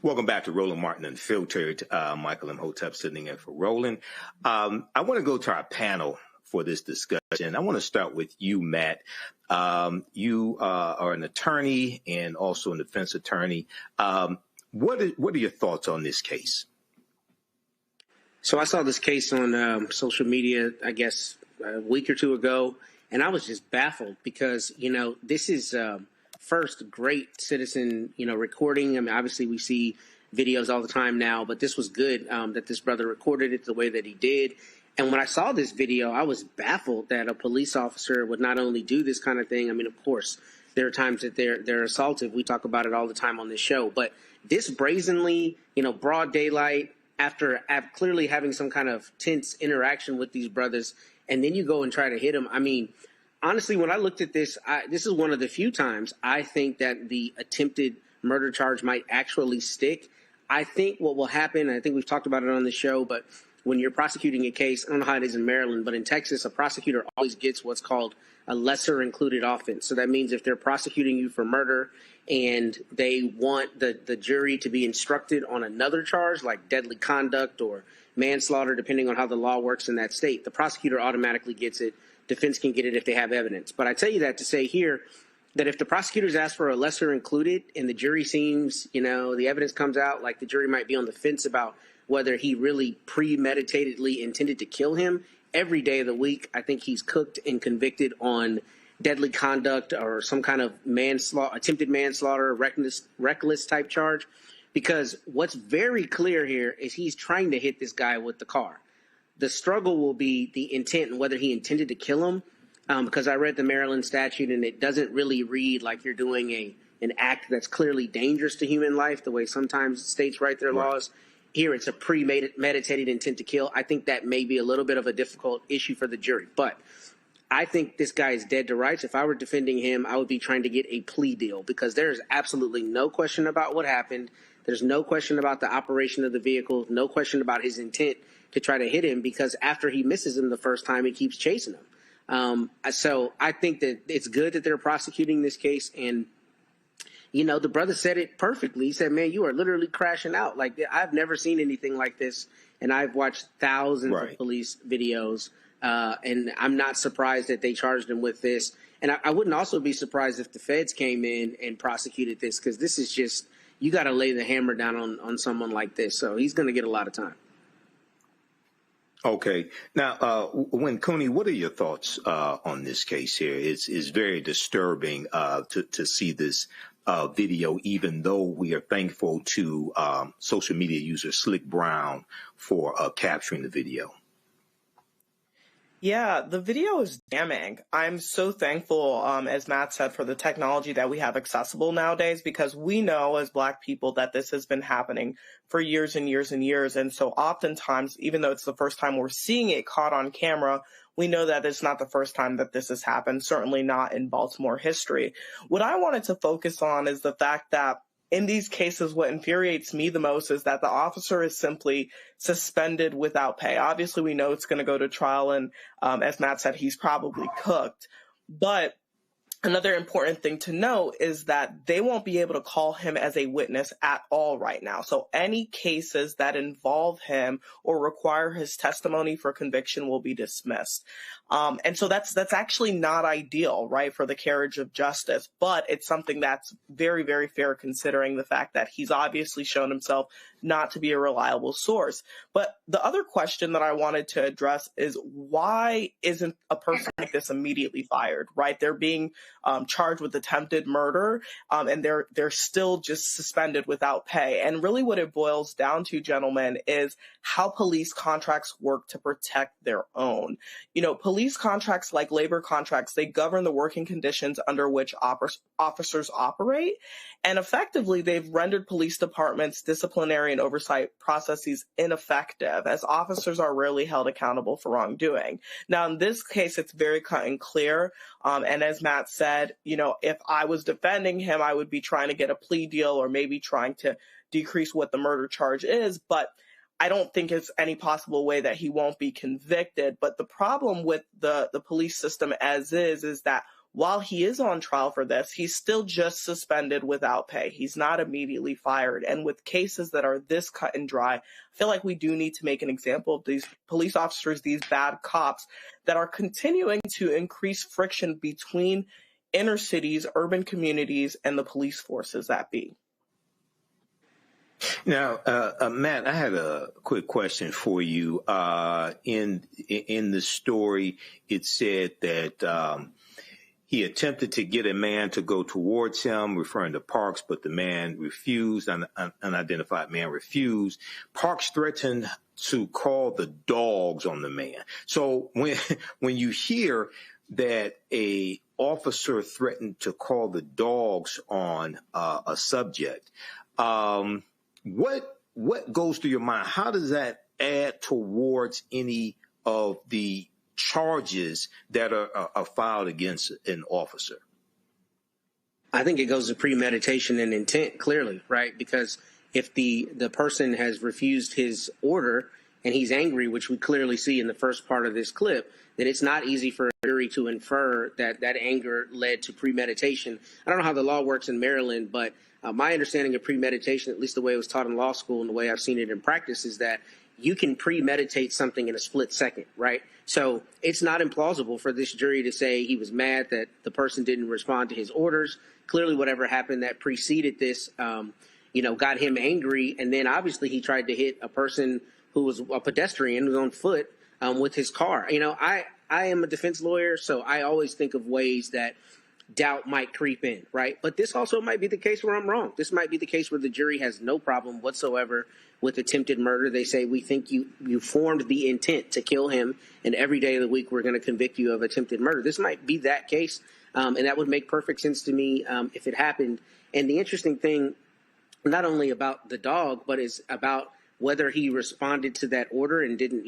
Welcome back to Roland Martin Unfiltered. Michael Imhotep sitting in for Roland. I want to go to our panel for this discussion. I want to start with you, Matt. You are an attorney and also a defense attorney. What are your thoughts on this case? So I saw this case on social media, I guess, a week or two ago, and I was just baffled because, this is first great citizen, recording. I mean, obviously we see videos all the time now, but this was good that this brother recorded it the way that he did. And when I saw this video, I was baffled that a police officer would not only do this kind of thing. I mean, of course, there are times that they're assaultive. We talk about it all the time on this show. But this brazenly, broad daylight, after clearly having some kind of tense interaction with these brothers, and then you go and try to hit them. I mean, honestly, when I looked at this, this is one of the few times I think that the attempted murder charge might actually stick. I think what will happen, I think we've talked about it on the show, but when you're prosecuting a case, I don't know how it is in Maryland, but in Texas, a prosecutor always gets what's called a lesser included offense. So that means if they're prosecuting you for murder and they want the jury to be instructed on another charge like deadly conduct or manslaughter, depending on how the law works in that state, the prosecutor automatically gets it. Defense can get it if they have evidence. But I tell you that to say here that if the prosecutors ask for a lesser included and the jury seems, the evidence comes out like the jury might be on the fence about whether he really premeditatedly intended to kill him, every day of the week, I think he's cooked and convicted on deadly conduct or some kind of manslaughter, attempted manslaughter, reckless type charge. Because what's very clear here is he's trying to hit this guy with the car. The struggle will be the intent and whether he intended to kill him. Because I read the Maryland statute and it doesn't really read like you're doing an act that's clearly dangerous to human life, the way sometimes states write their laws. Here, it's a premeditated intent to kill. I think that may be a little bit of a difficult issue for the jury. But I think this guy is dead to rights. If I were defending him, I would be trying to get a plea deal because there is absolutely no question about what happened. There's no question about the operation of the vehicle, no question about his intent to try to hit him because after he misses him the first time, he keeps chasing him. So I think that it's good that they're prosecuting this case. And, the brother said it perfectly. He said, man, you are literally crashing out. Like, I've never seen anything like this. And I've watched thousands of police videos. And I'm not surprised that they charged him with this. And I wouldn't also be surprised if the feds came in and prosecuted this because this is just, you got to lay the hammer down on someone like this. So he's going to get a lot of time. Okay. Now, Cooney, what are your thoughts on this case here? It's very disturbing to see this video, even though we are thankful to social media user Slick Brown for capturing the video. Yeah, the video is damning. I'm so thankful, as Matt said, for the technology that we have accessible nowadays, because we know as Black people that this has been happening for years and years and years. And so oftentimes, even though it's the first time we're seeing it caught on camera, we know that it's not the first time that this has happened, certainly not in Baltimore history. What I wanted to focus on is the fact that in these cases, what infuriates me the most is that the officer is simply suspended without pay. Obviously, we know it's going to go to trial, and as Matt said, he's probably cooked. But another important thing to note is that they won't be able to call him as a witness at all right now. So any cases that involve him or require his testimony for conviction will be dismissed. And so that's actually not ideal, right, for the carriage of justice. But it's something that's very, very fair considering the fact that he's obviously shown himself not to be a reliable source. But the other question that I wanted to address is why isn't a person like this immediately fired, right? They're being charged with attempted murder, and they're still just suspended without pay. And really what it boils down to, gentlemen, is how police contracts work to protect their own. Police contracts, like labor contracts, they govern the working conditions under which officers operate. And effectively, they've rendered police departments' disciplinary and oversight processes ineffective, as officers are rarely held accountable for wrongdoing. Now, in this case, it's very cut and clear. And as Matt said, if I was defending him, I would be trying to get a plea deal or maybe trying to decrease what the murder charge is. But I don't think it's any possible way that he won't be convicted. But the problem with the police system as is that while he is on trial for this, he's still just suspended without pay. He's not immediately fired. And with cases that are this cut and dry, I feel like we do need to make an example of these police officers, these bad cops that are continuing to increase friction between inner cities, urban communities, and the police forces that be. Now, Matt, I had a quick question for you. In the story, it said that he attempted to get a man to go towards him, referring to Parks, but the man refused. An unidentified man refused. Parks threatened to call the dogs on the man. So when you hear that a officer threatened to call the dogs on a subject, what goes through your mind? How does that add towards any of the charges that are filed against an officer? I think it goes to premeditation and intent, clearly, right? Because if the person has refused his order and he's angry, which we clearly see in the first part of this clip, then it's not easy for a jury to infer that that anger led to premeditation. I don't know how the law works in Maryland, but my understanding of premeditation, at least the way it was taught in law school and the way I've seen it in practice, is that you can premeditate something in a split second, right? So it's not implausible for this jury to say he was mad that the person didn't respond to his orders. Clearly, whatever happened that preceded this, got him angry. And then obviously he tried to hit a person who was a pedestrian who was on foot with his car. I am a defense lawyer, so I always think of ways that doubt might creep in, right? But this also might be the case where I'm wrong. This might be the case where the jury has no problem whatsoever with attempted murder. They say, we think you formed the intent to kill him, and every day of the week we're going to convict you of attempted murder. This might be that case, and that would make perfect sense to me if it happened. And the interesting thing, not only about the dog, but is about whether he responded to that order and didn't,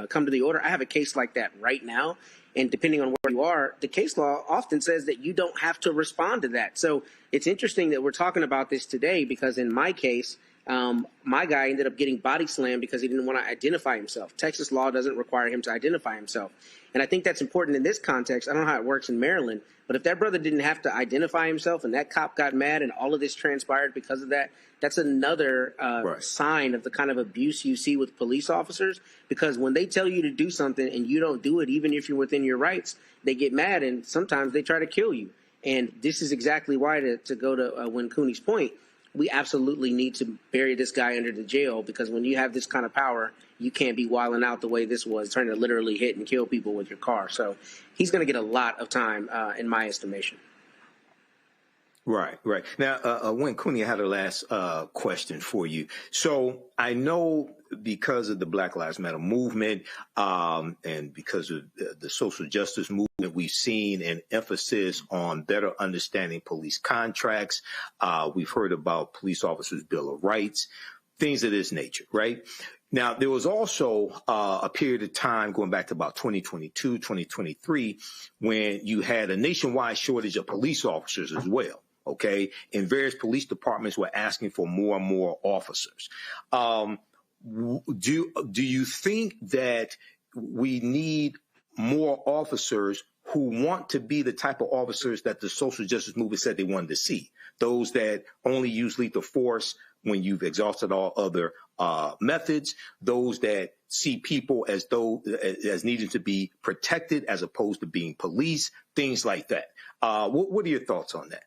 come to the order. I have a case like that right now. And depending on where you are, the case law often says that you don't have to respond to that. So it's interesting that we're talking about this today because in my case, my guy ended up getting body slammed because he didn't want to identify himself. Texas law doesn't require him to identify himself. And I think that's important in this context. I don't know how it works in Maryland, but if that brother didn't have to identify himself and that cop got mad and all of this transpired because of that, that's another sign of the kind of abuse you see with police officers, because when they tell you to do something and you don't do it, even if you're within your rights, they get mad and sometimes they try to kill you. And this is exactly why, to go to Win Cooney's point, we absolutely need to bury this guy under the jail, because when you have this kind of power, you can't be wilding out the way this was, trying to literally hit and kill people with your car. So he's going to get a lot of time in my estimation. Right. Now, Win Cooney, I had a last question for you. So I know because of the Black Lives Matter movement and because of the social justice movement, we've seen an emphasis on better understanding police contracts. We've heard about police officers' Bill of Rights, things of this nature, right? Now, there was also a period of time going back to about 2022, 2023, when you had a nationwide shortage of police officers as well. Okay, and various police departments were asking for more and more officers. Do you think that we need more officers who want to be the type of officers that the social justice movement said they wanted to see? Those that only use lethal force when you've exhausted all other methods, those that see people as needing to be protected as opposed to being policed, things like that. What are your thoughts on that?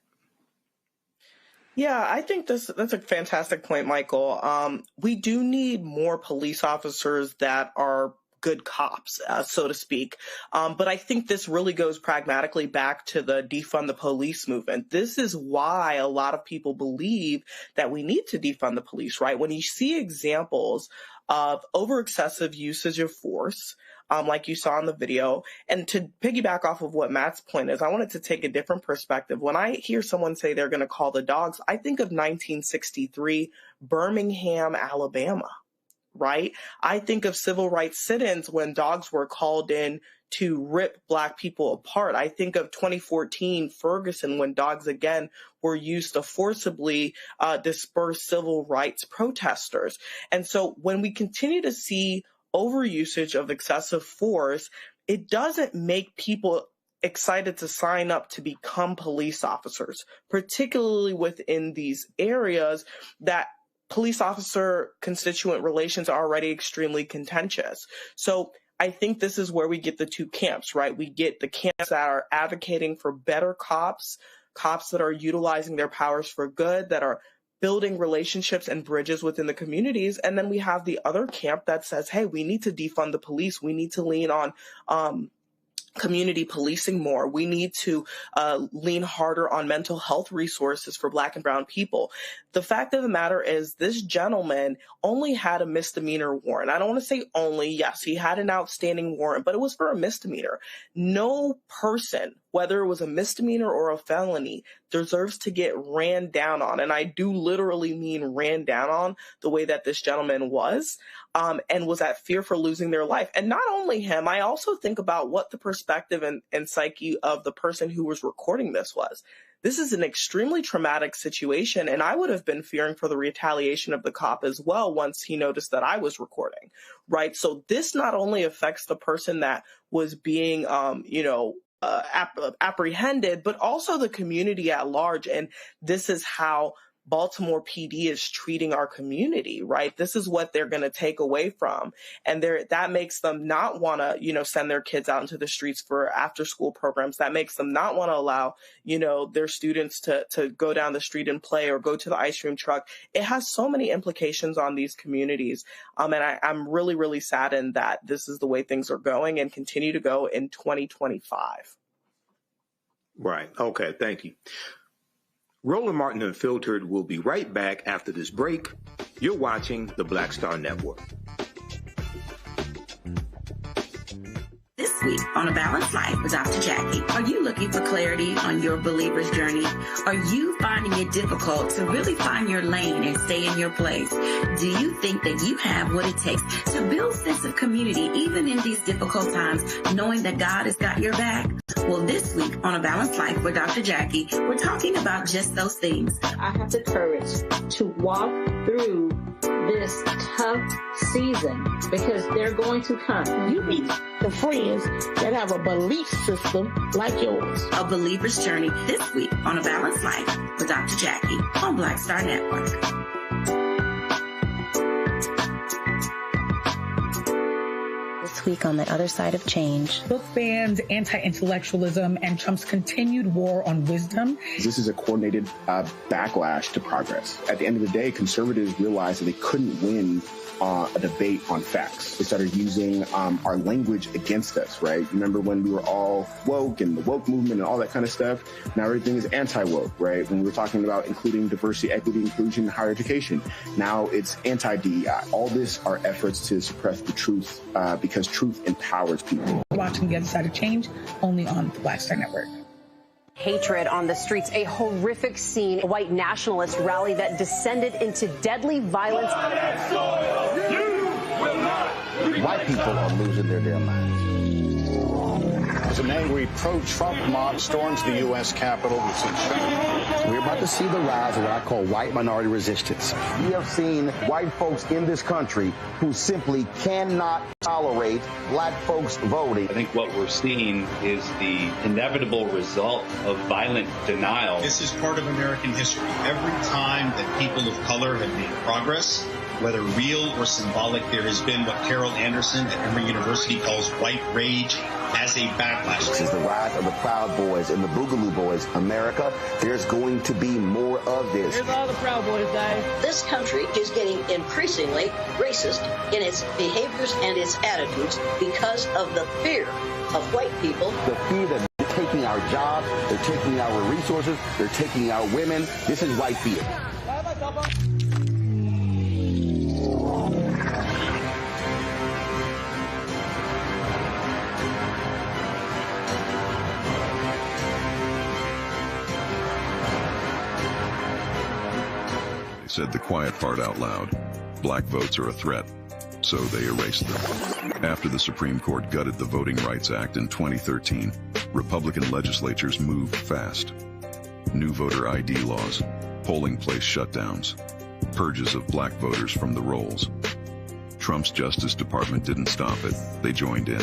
Yeah, I think that's a fantastic point, Michael. We do need more police officers that are good cops, so to speak. But I think this really goes pragmatically back to the defund the police movement. This is why a lot of people believe that we need to defund the police, right? When you see examples of over excessive usage of force, like you saw in the video. And to piggyback off of what Matt's point is, I wanted to take a different perspective. When I hear someone say they're going to call the dogs, I think of 1963, Birmingham, Alabama, right? I think of civil rights sit-ins when dogs were called in to rip Black people apart. I think of 2014 Ferguson, when dogs again were used to forcibly disperse civil rights protesters. And so when we continue to see overusage of excessive force, it doesn't make people excited to sign up to become police officers, particularly within these areas that police officer constituent relations are already extremely contentious. So I think this is where we get the two camps, right? We get the camps that are advocating for better cops, cops that are utilizing their powers for good, that are building relationships and bridges within the communities. And then we have the other camp that says, hey, we need to defund the police. We need to lean on community policing more. We need to lean harder on mental health resources for Black and brown people. The fact of the matter is this gentleman only had a misdemeanor warrant. I don't want to say only. Yes, he had an outstanding warrant, but it was for a misdemeanor. No person, whether it was a misdemeanor or a felony, deserves to get ran down on. And I do literally mean ran down on the way that this gentleman was, and was at fear for losing their life. And not only him, I also think about what the perspective and psyche of the person who was recording this was. This is an extremely traumatic situation, and I would have been fearing for the retaliation of the cop as well once he noticed that I was recording, right? So this not only affects the person that was being, apprehended, but also the community at large. And this is how Baltimore PD is treating our community, right? This is what they're going to take away from. And that makes them not want to, send their kids out into the streets for after school programs. That makes them not want to allow, their students to go down the street and play or go to the ice cream truck. It has so many implications on these communities. And I'm really, really saddened that this is the way things are going and continue to go in 2025. Right. Okay. Thank you. Roland Martin Unfiltered will be right back after this break. You're watching the Black Star Network. This week on A Balanced Life with Dr. Jackie, are you looking for clarity on your believer's journey? Are you finding it difficult to really find your lane and stay in your place? Do you think that you have what it takes to build a sense of community even in these difficult times, knowing that God has got your back? Well, this week on A Balanced Life with Dr. Jackie, we're talking about just those things. I have the courage to walk through this tough season because they're going to come. You need the friends that have a belief system like yours. A believer's journey this week on A Balanced Life with Dr. Jackie on Black Star Network. This week on the other side of change. Book bans, anti-intellectualism, and Trump's continued war on wisdom. This is a coordinated backlash to progress. At the end of the day, conservatives realized that they couldn't win a debate on facts. They started using our language against us, right? Remember when we were all woke and the woke movement and all that kind of stuff? Now everything is anti-woke, right? When we were talking about including diversity, equity, inclusion, and higher education, now it's anti-DEI. All this are efforts to suppress the truth because truth empowers people. Watching the other side of change only on the Black Star Network. Hatred on the streets, a horrific scene, a white nationalist rally that descended into deadly violence. White people are losing their damn minds. As an angry pro-Trump mob storms the U.S. Capitol, we've seen shooting. We're about to see the rise of what I call white minority resistance. We have seen white folks in this country who simply cannot tolerate black folks voting. I think what we're seeing is the inevitable result of violent denial. This is part of American history. Every time that people of color have made progress, whether real or symbolic, there has been what Carol Anderson at Emory University calls white rage as a backlash. This is the rise of the Proud Boys and the Boogaloo Boys. America, there's going to be more of this. Here's all the Proud Boys, guys. This country is getting increasingly racist in its behaviors and its attitudes because of the fear of white people. The fear that they're taking our jobs, they're taking our resources, they're taking our women. This is white fear. Said the quiet part out loud. Black votes are a threat, so they erased them. After the Supreme Court gutted the Voting Rights Act in 2013, Republican legislatures moved fast. New voter ID laws, polling place shutdowns, purges of black voters from the rolls. Trump's Justice Department didn't stop it, they joined in.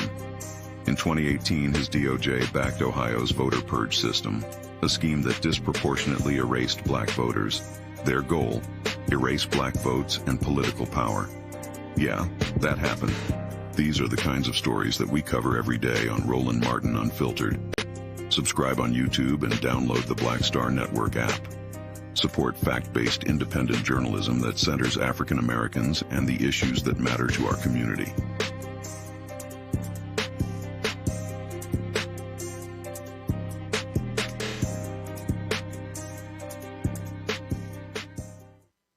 In 2018, his DOJ backed Ohio's voter purge system, a scheme that disproportionately erased black voters. Their goal, erase black votes and political power. Yeah, that happened. These are the kinds of stories that we cover every day on Roland Martin Unfiltered. Subscribe on YouTube and download the Black Star Network app. Support fact-based independent journalism that centers African Americans and the issues that matter to our community.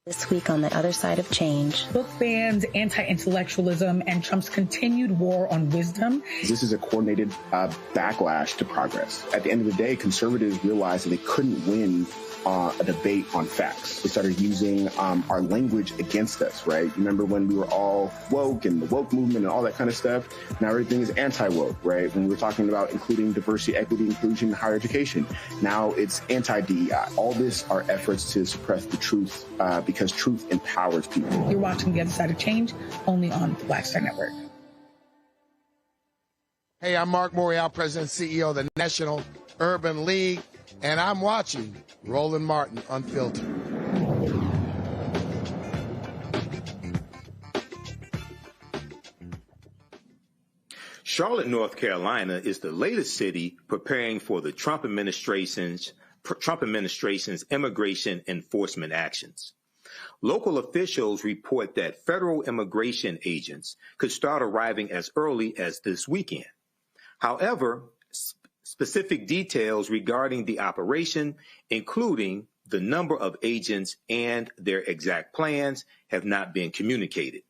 This week on the other side of change. Book bans, anti-intellectualism, and Trump's continued war on wisdom. This is a coordinated backlash to progress. At the end of the day, conservatives realized that they couldn't win a debate on facts. They started using our language against us, right? Remember when we were all woke and the woke movement and all that kind of stuff? Now everything is anti-woke, right? When we were talking about including diversity, equity, inclusion, higher education, now it's anti-DEI. All this are efforts to suppress the truth because truth empowers people. You're watching The Other Side of Change, only on the Black Star Network. Hey, I'm Mark Morial, President and CEO of the National Urban League, and I'm watching Roland Martin Unfiltered. Charlotte, North Carolina is the latest city preparing for the Trump administration's immigration enforcement actions. Local officials report that federal immigration agents could start arriving as early as this weekend. However, specific details regarding the operation, including the number of agents and their exact plans, have not been communicated.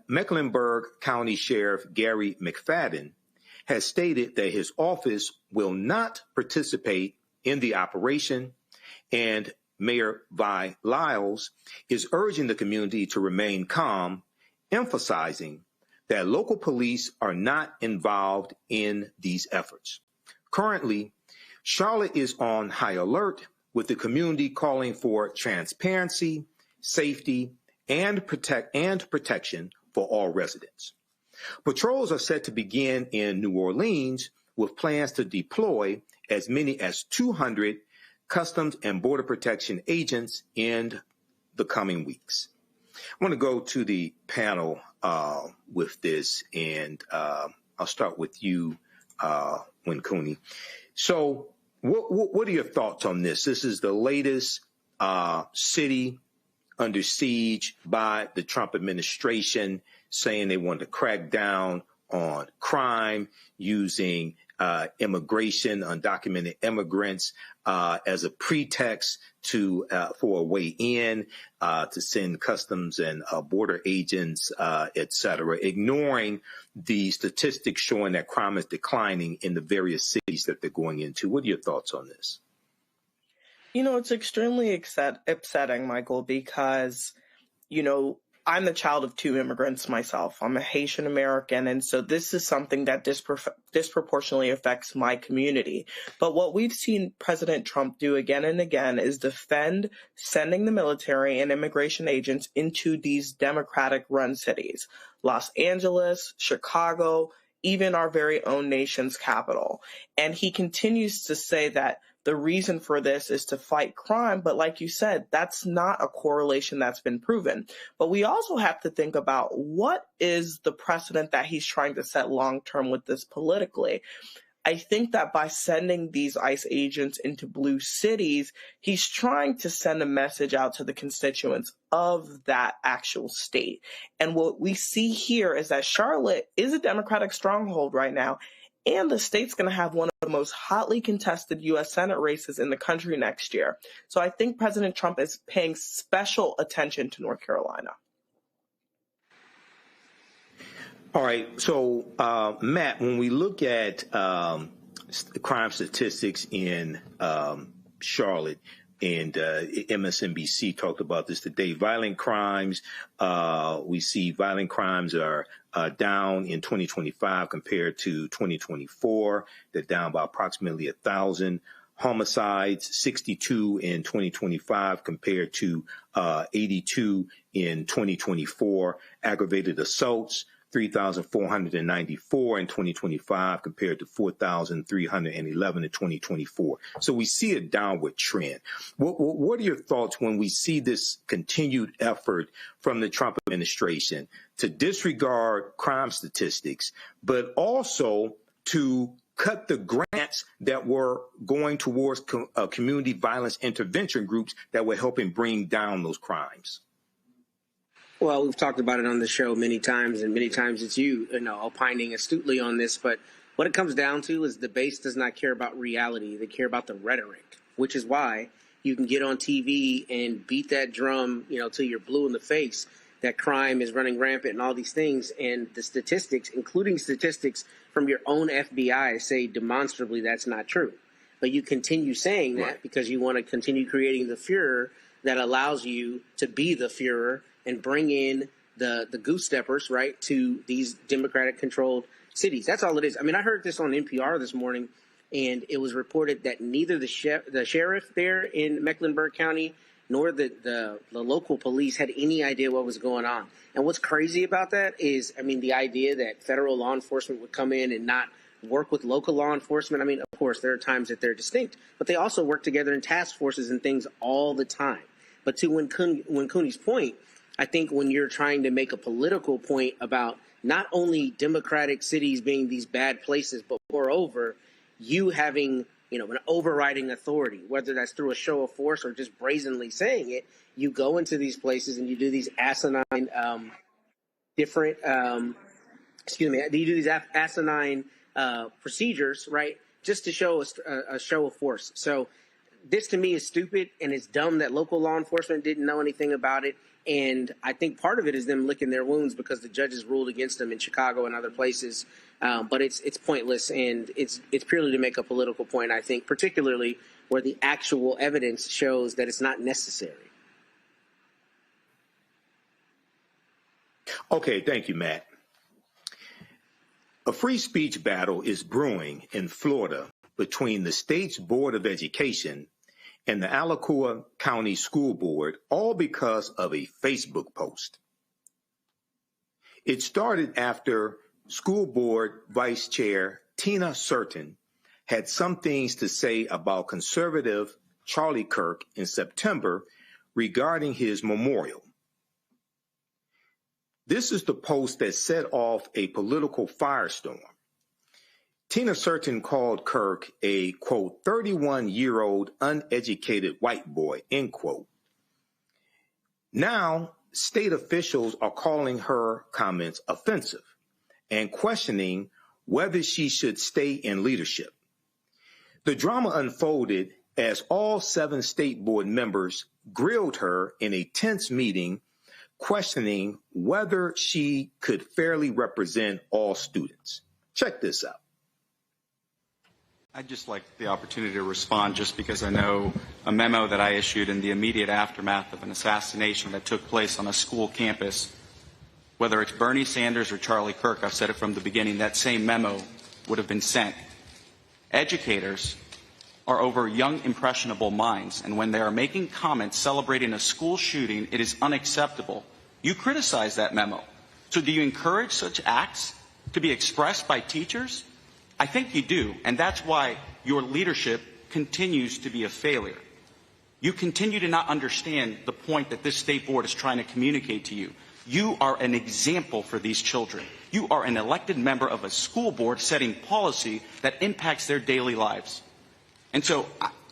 Mecklenburg County Sheriff Gary McFadden has stated that his office will not participate in the operation, and Mayor Vi Lyles is urging the community to remain calm, emphasizing that local police are not involved in these efforts. Currently, Charlotte is on high alert, with the community calling for transparency, safety, and protection for all residents. Patrols are set to begin in New Orleans, with plans to deploy as many as 200 Customs and Border Protection agents in the coming weeks. I want to go to the panel with this, and I'll start with you, Winkuni. So what are your thoughts on this? This is the latest city under siege by the Trump administration, saying they want to crack down on crime using immigration, undocumented immigrants, as a pretext for a way in, to send customs and border agents, et cetera, ignoring the statistics showing that crime is declining in the various cities that they're going into. What are your thoughts on this? You know, it's extremely upsetting, Michael, because, you know, I'm the child of two immigrants myself. I'm a Haitian American, and so this is something that disproportionately affects my community. But what we've seen President Trump do again and again is defend sending the military and immigration agents into these Democratic-run cities, Los Angeles, Chicago, even our very own nation's capital. And he continues to say that the reason for this is to fight crime. But like you said, that's not a correlation that's been proven. But we also have to think about what is the precedent that he's trying to set long term with this politically. I think that by sending these ICE agents into blue cities, he's trying to send a message out to the constituents of that actual state. And what we see here is that Charlotte is a Democratic stronghold right now. And the state's going to have one of the most hotly contested U.S. Senate races in the country next year. So I think President Trump is paying special attention to North Carolina. All right. So, Matt, when we look at crime statistics in Charlotte, and MSNBC talked about this today, violent crimes, we see violent crimes are down in 2025 compared to 2024. They're down by approximately 1,000. Homicides, 62 in 2025 compared to 82 in 2024. Aggravated assaults, 3,494 in 2025 compared to 4,311 in 2024. So we see a downward trend. What are your thoughts when we see this continued effort from the Trump administration to disregard crime statistics, but also to cut the grants that were going towards community violence intervention groups that were helping bring down those crimes? Well, we've talked about it on the show many times, and many times it's you opining astutely on this. But what it comes down to is the base does not care about reality. They care about the rhetoric, which is why you can get on TV and beat that drum, till you're blue in the face, that crime is running rampant and all these things. And the statistics, including statistics from your own FBI, say demonstrably that's not true. But you continue saying that because you want to continue creating the furor that allows you to be the Führer and bring in the goose steppers, right, to these Democratic-controlled cities. That's all it is. I mean, I heard this on NPR this morning, and it was reported that neither the sheriff there in Mecklenburg County nor the local police had any idea what was going on. And what's crazy about that is, I mean, the idea that federal law enforcement would come in and not work with local law enforcement. I mean, of course, there are times that they're distinct, but they also work together in task forces and things all the time. But to Cooney's point, I think when you're trying to make a political point about not only Democratic cities being these bad places, but moreover, you having, an overriding authority, whether that's through a show of force or just brazenly saying it, you go into these places and you do these asinine, procedures, right, just to show a show of force. So this to me is stupid, and it's dumb that local law enforcement didn't know anything about it. And I think part of it is them licking their wounds because the judges ruled against them in Chicago and other places. But it's pointless, and it's purely to make a political point, I think, particularly where the actual evidence shows that it's not necessary. Okay, thank you, Matt. A free speech battle is brewing in Florida between the state's Board of Education and the Alachua County School Board, all because of a Facebook post. It started after School Board Vice Chair Tina Certain had some things to say about conservative Charlie Kirk in September regarding his memorial. This is the post that set off a political firestorm. Tina Certain called Kirk a, quote, 31-year-old uneducated white boy, end quote. Now, state officials are calling her comments offensive and questioning whether she should stay in leadership. The drama unfolded as all 7 state board members grilled her in a tense meeting, questioning whether she could fairly represent all students. Check this out. I'd just like the opportunity to respond just because I know a memo that I issued in the immediate aftermath of an assassination that took place on a school campus. Whether it's Bernie Sanders or Charlie Kirk, I've said it from the beginning, that same memo would have been sent. Educators are over young, impressionable minds, and when they are making comments celebrating a school shooting, it is unacceptable. You criticize that memo. So do you encourage such acts to be expressed by teachers? I think you do, and that's why your leadership continues to be a failure. You continue to not understand the point that this state board is trying to communicate to you. You are an example for these children. You are an elected member of a school board setting policy that impacts their daily lives. And so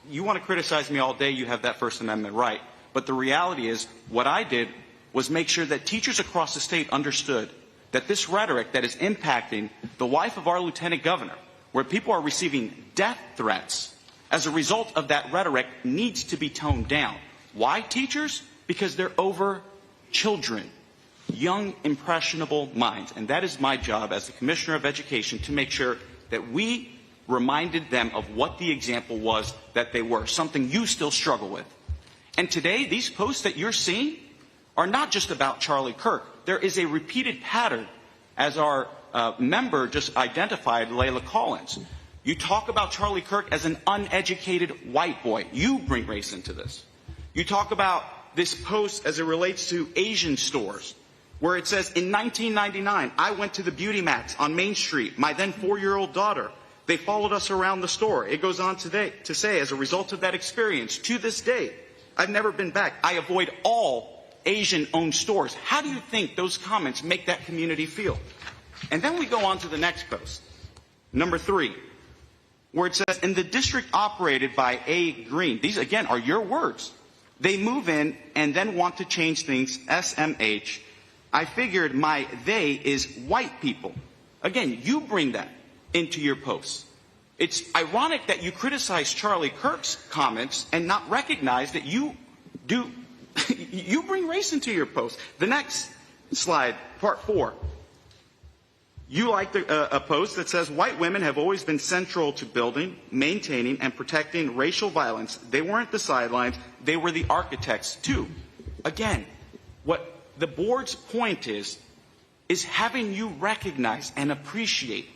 you want to criticize me all day, you have that First Amendment right. But the reality is what I did was make sure that teachers across the state understood that this rhetoric that is impacting the wife of our lieutenant governor, where people are receiving death threats as a result of that rhetoric, needs to be toned down. Why, teachers? Because they're over children, young, impressionable minds. And that is my job as the Commissioner of Education to make sure that we reminded them of what the example was that they were, something you still struggle with. And today, these posts that you're seeing are not just about Charlie Kirk. There is a repeated pattern, as our member just identified, Layla Collins. You talk about Charlie Kirk as an uneducated white boy. You bring race into this. You talk about this post as it relates to Asian stores. where it says, in 1999, I went to the Beauty Max on Main Street, my then 4-year-old daughter. They followed us around the store. It goes on to say, as a result of that experience, to this day, I've never been back. I avoid all Asian-owned stores. How do you think those comments make that community feel? And then we go on to the next post, number 3, where it says, in the district operated by A. Green, these again are your words, they move in and then want to change things, SMH. I figured my they is white people. Again, you bring that into your posts. It's ironic that you criticize Charlie Kirk's comments and not recognize that you do, you bring race into your post. The next slide, part 4. You like a post that says, white women have always been central to building, maintaining, and protecting racial violence. They weren't the sidelines, they were the architects too. Again, what the board's point is having you recognize and appreciate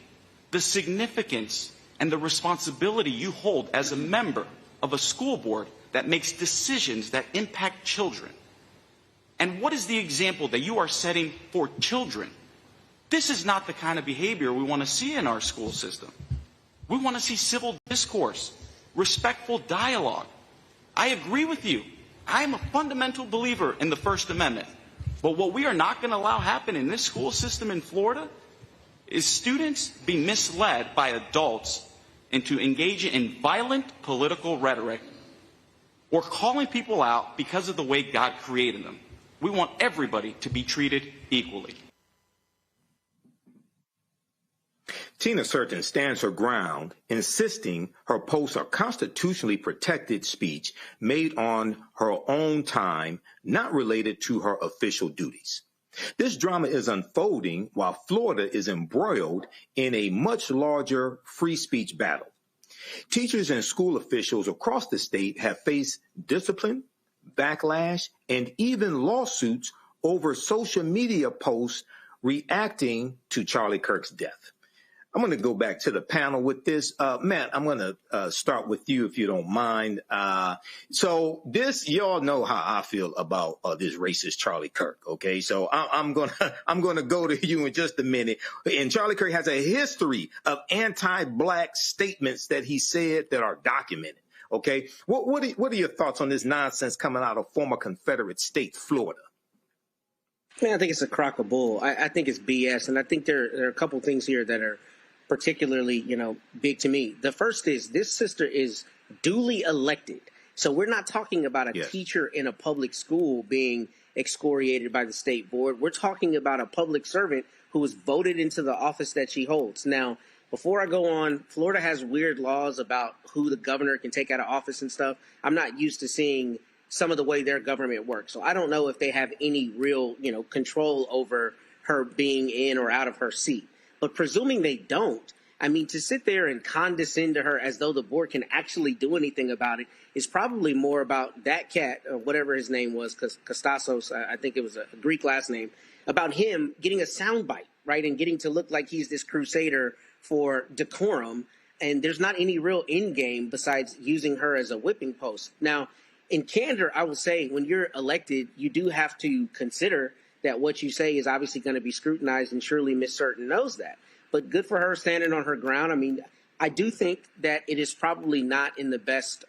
the significance and the responsibility you hold as a member of a school board that makes decisions that impact children. And what is the example that you are setting for children? This is not the kind of behavior we want to see in our school system. We want to see civil discourse, respectful dialogue. I agree with you. I am a fundamental believer in the First Amendment. But what we are not going to allow happen in this school system in Florida is students be misled by adults into engaging in violent political rhetoric or calling people out because of the way God created them. We want everybody to be treated equally. Tina Certain stands her ground, insisting her posts are constitutionally protected speech made on her own time, not related to her official duties. This drama is unfolding while Florida is embroiled in a much larger free speech battle. Teachers and school officials across the state have faced discipline, backlash, and even lawsuits over social media posts reacting to Charlie Kirk's death. I'm going to go back to the panel with this. Matt, I'm going to start with you if you don't mind. So this, y'all know how I feel about this racist Charlie Kirk. Okay, so I'm going to go to you in just a minute. And Charlie Kirk has a history of anti-black statements that he said that are documented. Okay, what are your thoughts on this nonsense coming out of former Confederate state Florida? Man, I think it's a crock of bull. I think it's BS, and I think there are a couple things here that are particularly, big to me. The first is this sister is duly elected. So we're not talking about a teacher in a public school being excoriated by the state board. We're talking about a public servant who was voted into the office that she holds. Now, before I go on, Florida has weird laws about who the governor can take out of office and stuff. I'm not used to seeing some of the way their government works. So I don't know if they have any real, control over her being in or out of her seat. But presuming they don't, I mean, to sit there and condescend to her as though the board can actually do anything about it is probably more about that cat, or whatever his name was, Kostassos, I think it was a Greek last name, about him getting a soundbite, right, and getting to look like he's this crusader for decorum. And there's not any real end game besides using her as a whipping post. Now, in candor, I will say when you're elected, you do have to consider that what you say is obviously going to be scrutinized, and surely Ms. Certain knows that. But good for her standing on her ground. I mean, I do think that it is probably not in the best,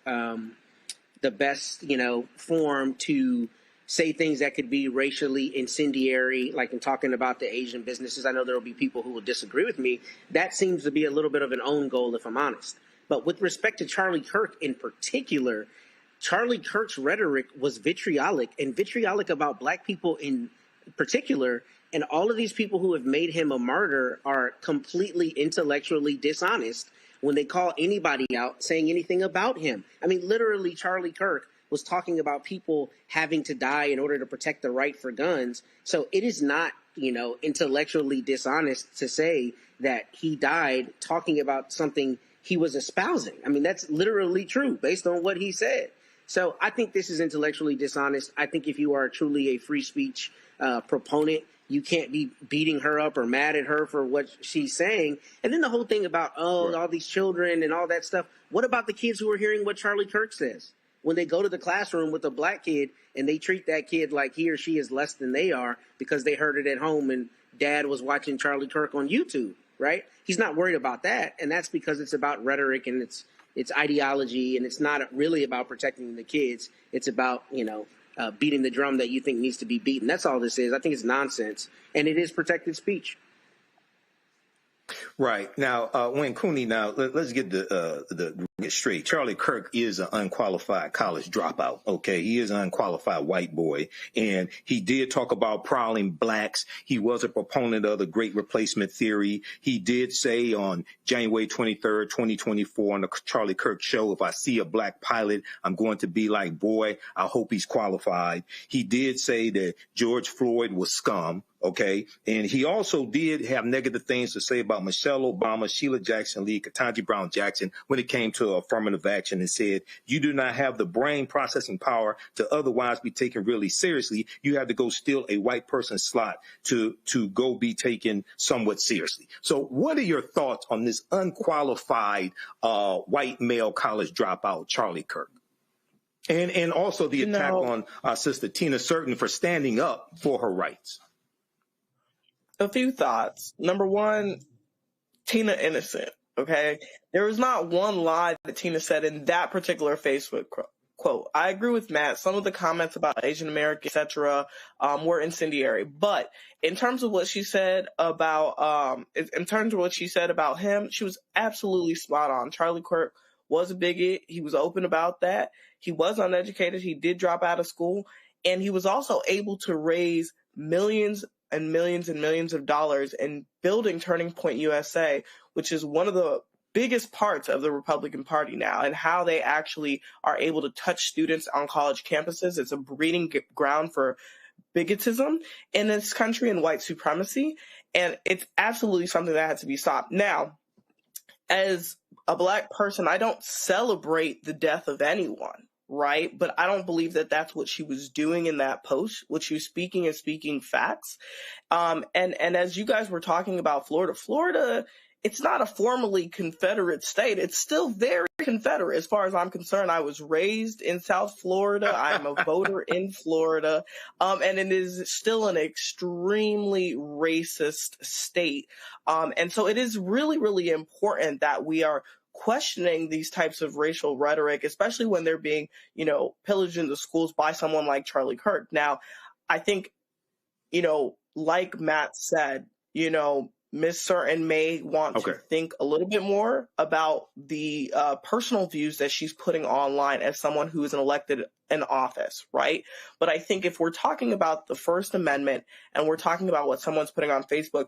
form to say things that could be racially incendiary, like in talking about the Asian businesses. I know there will be people who will disagree with me. That seems to be a little bit of an own goal, if I'm honest. But with respect to Charlie Kirk in particular, Charlie Kirk's rhetoric was vitriolic, and vitriolic about black people in particular, and all of these people who have made him a martyr are completely intellectually dishonest when they call anybody out saying anything about him. I mean, literally, Charlie Kirk was talking about people having to die in order to protect the right for guns. So it is not, intellectually dishonest to say that he died talking about something he was espousing. I mean, that's literally true based on what he said. So I think this is intellectually dishonest. I think if you are truly a free speech proponent, you can't be beating her up or mad at her for what she's saying. And then the whole thing about, all these children and all that stuff. What about the kids who are hearing what Charlie Kirk says? when they go to the classroom with a black kid and they treat that kid like he or she is less than they are because they heard it at home and dad was watching Charlie Kirk on YouTube, right? He's not worried about that, and that's because it's about rhetoric and it's ideology, and it's not really about protecting the kids. It's about, beating the drum that you think needs to be beaten. That's all this is. I think it's nonsense, and it is protected speech. Right. Now, when Cooney, let's get get straight. Charlie Kirk is an unqualified college dropout. Okay. He is an unqualified white boy. And he did talk about prowling blacks. He was a proponent of the great replacement theory. He did say on January 23rd, 2024 on the Charlie Kirk show, if I see a black pilot, I'm going to be like, boy, I hope he's qualified. He did say that George Floyd was scum. Okay. And he also did have negative things to say about Michelle Obama, Sheila Jackson Lee, Ketanji Brown Jackson when it came to affirmative action, and said, you do not have the brain processing power to otherwise be taken really seriously. You have to go steal a white person's slot to go be taken somewhat seriously. So what are your thoughts on this unqualified white male college dropout, Charlie Kirk? And also the attack on Sister Tina Certain for standing up for her rights. A few thoughts. Number one, Tina innocent, okay? There was not one lie that Tina said in that particular Facebook quote. I agree with Matt. Some of the comments about Asian American, etc., were incendiary. But in terms of what she said about him, she was absolutely spot on. Charlie Kirk was a bigot. He was open about that. He was uneducated. He did drop out of school. And he was also able to raise millions and millions and millions of dollars in building Turning Point USA, which is one of the biggest parts of the Republican Party now, and how they actually are able to touch students on college campuses. It's a breeding ground for bigotism in this country and white supremacy, and it's absolutely something that has to be stopped. Now, as a black person, I don't celebrate the death of anyone, right? But I don't believe that that's what she was doing in that post. What she was speaking is speaking facts. And as you guys were talking about Florida, it's not a formally Confederate state. It's still very Confederate as far as I'm concerned. I was raised in South Florida. I'm a voter in Florida. And it is still an extremely racist state. And so it is really, really important that we are questioning these types of racial rhetoric, especially when they're being, pillaged in the schools by someone like Charlie Kirk. Now, I think, like Matt said, Ms. Certain may want to think a little bit more about the personal views that she's putting online as someone who is elected in office, right? But I think if we're talking about the First Amendment and we're talking about what someone's putting on Facebook,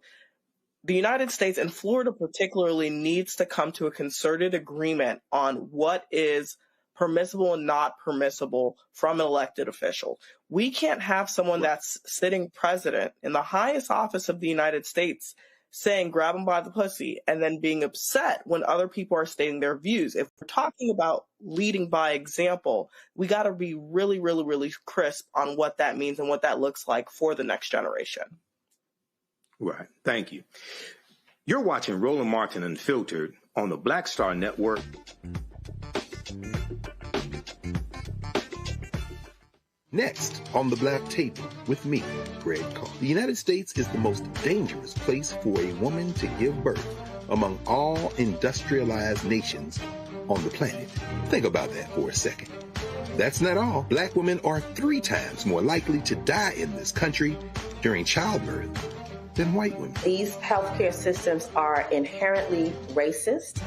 the United States and Florida particularly needs to come to a concerted agreement on what is permissible and not permissible from an elected official. We can't have someone that's sitting president in the highest office of the United States saying grab them by the pussy and then being upset when other people are stating their views. If we're talking about leading by example, we got to be really, really, really crisp on what that means and what that looks like for the next generation. Right. Thank you. You're watching Roland Martin Unfiltered on the Black Star Network. Next on the Black Table with me, Greg Carr. The United States is the most dangerous place for a woman to give birth among all industrialized nations on the planet. Think about that for a second. That's not all. Black women are 3 times more likely to die in this country during childbirth than white women. These healthcare systems are inherently racist.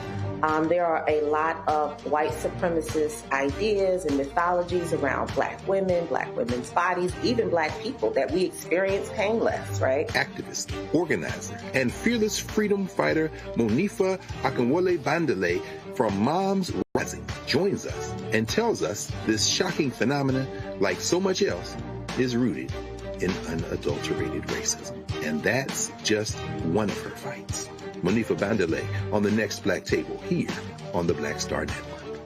There are a lot of white supremacist ideas and mythologies around black women's bodies, even black people, that we experience pain less, right? Activist, organizer, and fearless freedom fighter Monifa Akinwole Bandele from Moms Rising joins us and tells us this shocking phenomenon, like so much else, is rooted in unadulterated racism. And that's just one of her fights. Monifa Bandele on the next Black Table here on the Black Star Network.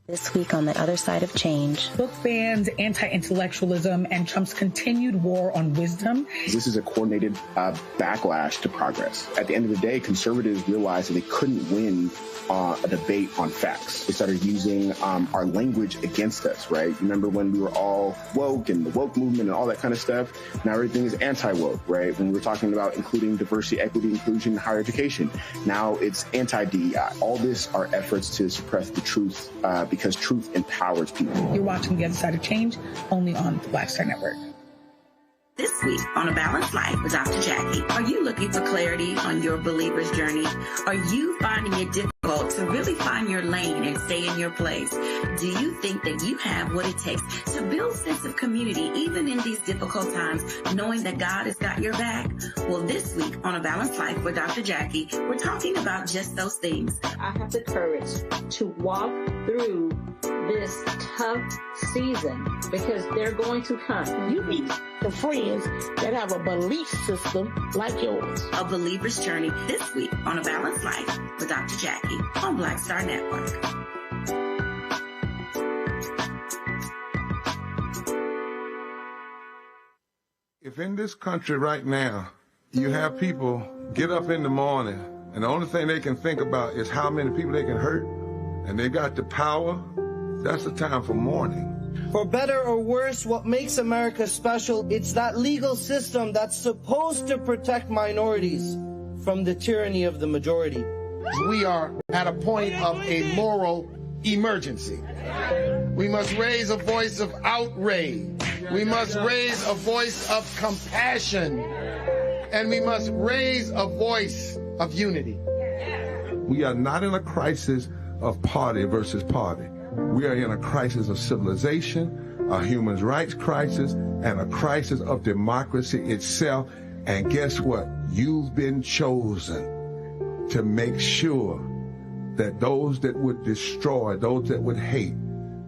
This week on the other side of change. Book bans, anti-intellectualism, and Trump's continued war on wisdom. This is a coordinated backlash to progress. At the end of the day, conservatives realized that they couldn't win a debate on facts. They started using our language against us, right? Remember when we were all woke and the woke movement and all that kind of stuff? Now everything is anti-woke, right? When we were talking about including diversity, equity, inclusion, higher education, now it's anti-DEI. All this are efforts to suppress the truth because truth empowers people. You're watching The Other Side of Change, only on the Black Star Network. This week on A Balanced Life with Dr. Jackie, are you looking for clarity on your believer's journey? Are you finding it difficult to really find your lane and stay in your place? Do you think that you have what it takes to build a sense of community even in these difficult times, knowing that God has got your back? Well, this week on A Balanced Life with Dr. Jackie, we're talking about just those things. I have the courage to walk through this tough season because they're going to come. You need the friends that have a belief system like yours. A believer's journey this week on A Balanced Life with Dr. Jackie on Black Star Network. If in this country right now, you have people get up in the morning and the only thing they can think about is how many people they can hurt, and they got the power, that's the time for mourning. For better or worse, what makes America special, it's that legal system that's supposed to protect minorities from the tyranny of the majority. We are at a point of a moral emergency. We must raise a voice of outrage. We must raise a voice of compassion. And we must raise a voice of unity. We are not in a crisis of party versus party. We are in a crisis of civilization, a human rights crisis, and a crisis of democracy itself. And guess what? You've been chosen to make sure that those that would destroy, those that would hate,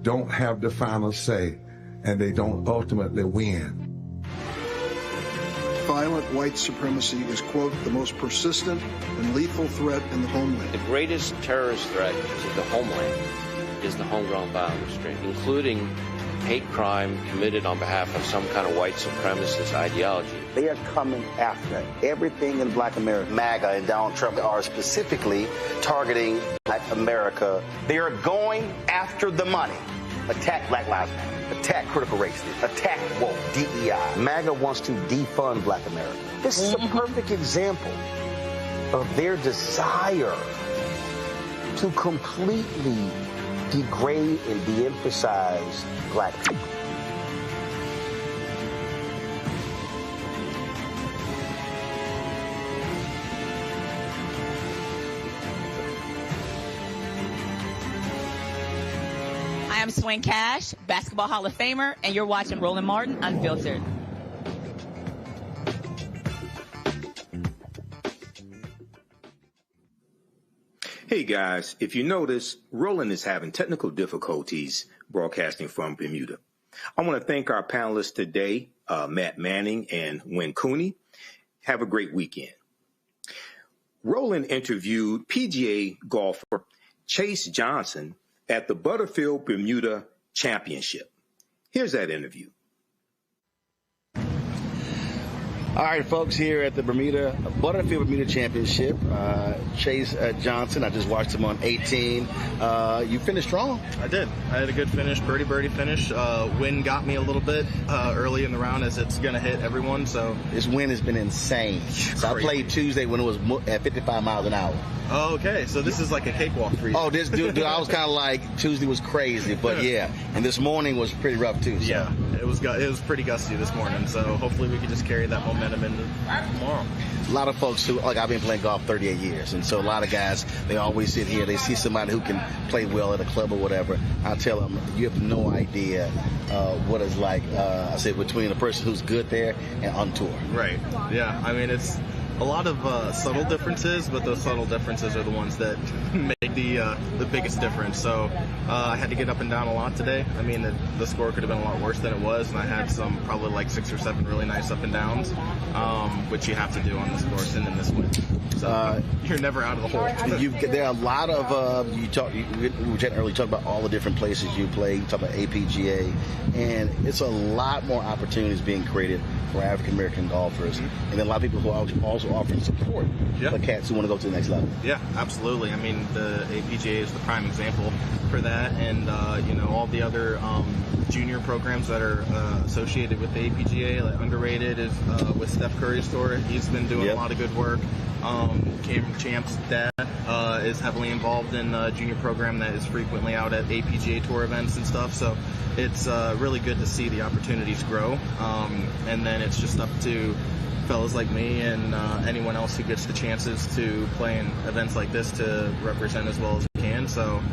don't have the final say, and they don't ultimately win. Violent white supremacy is, quote, the most persistent and lethal threat in the homeland. The greatest terrorist threat to the homeland is the homegrown violence stream, including hate crime committed on behalf of some kind of white supremacist ideology. They are coming after everything in Black America. MAGA and Donald Trump are specifically targeting Black America. They are going after the money. Attack Black Lives Matter. Attack critical race theory. Attack woke, DEI. MAGA wants to defund Black America. This is a perfect example of their desire to completely degrade and de-emphasize Black people. I'm Swing Cash, Basketball Hall of Famer, and you're watching Roland Martin Unfiltered. Hey guys, if you notice, Roland is having technical difficulties broadcasting from Bermuda. I want to thank our panelists today, Matt Manning and Win Cooney. Have a great weekend. Roland interviewed PGA golfer Chase Johnson at the Butterfield Bermuda Championship. Here's that interview. All right, folks, here at the Butterfield Bermuda Championship, Chase Johnson, I just watched him on 18. You finished strong. I did. I had a good finish, birdie finish. Wind got me a little bit early in the round, as it's going to hit everyone. So this wind has been insane. So I played Tuesday when it was at 55 miles an hour. Oh, okay. So this is like a cakewalk for you. Oh, this dude, I was kind of like, Tuesday was crazy, but yeah. And this morning was pretty rough too. So. Yeah, it was pretty gusty this morning. So hopefully we can just carry that momentum into tomorrow. A lot of folks who, like, I've been playing golf 38 years, and so a lot of guys, they always sit here, they see somebody who can play well at a club or whatever. I tell them, you have no idea what it's like, I said, between a person who's good there and on tour. Right. Yeah. I mean, A lot of subtle differences, but those subtle differences are the ones that make the biggest difference. So I had to get up and down a lot today. I mean, the score could have been a lot worse than it was, and I had some probably like 6 or 7 really nice up and downs, which you have to do on this course and in this win. So you're never out of the hole. There are a lot of we generally talk about all the different places you play. You talk about APGA, and it's a lot more opportunities being created for African American golfers, and then a lot of people who are also offering support for cats who want to go to the next level. Yeah, absolutely. I mean, the APGA is the prime example for that, and all the other junior programs that are associated with the APGA, like Underrated is with Steph Curry's tour. He's been doing a lot of good work. Cameron Champ's dad is heavily involved in a junior program that is frequently out at APGA tour events and stuff. So it's really good to see the opportunities grow. And then it's just up to fellas like me and anyone else who gets the chances to play in events like this to represent as well as we can. So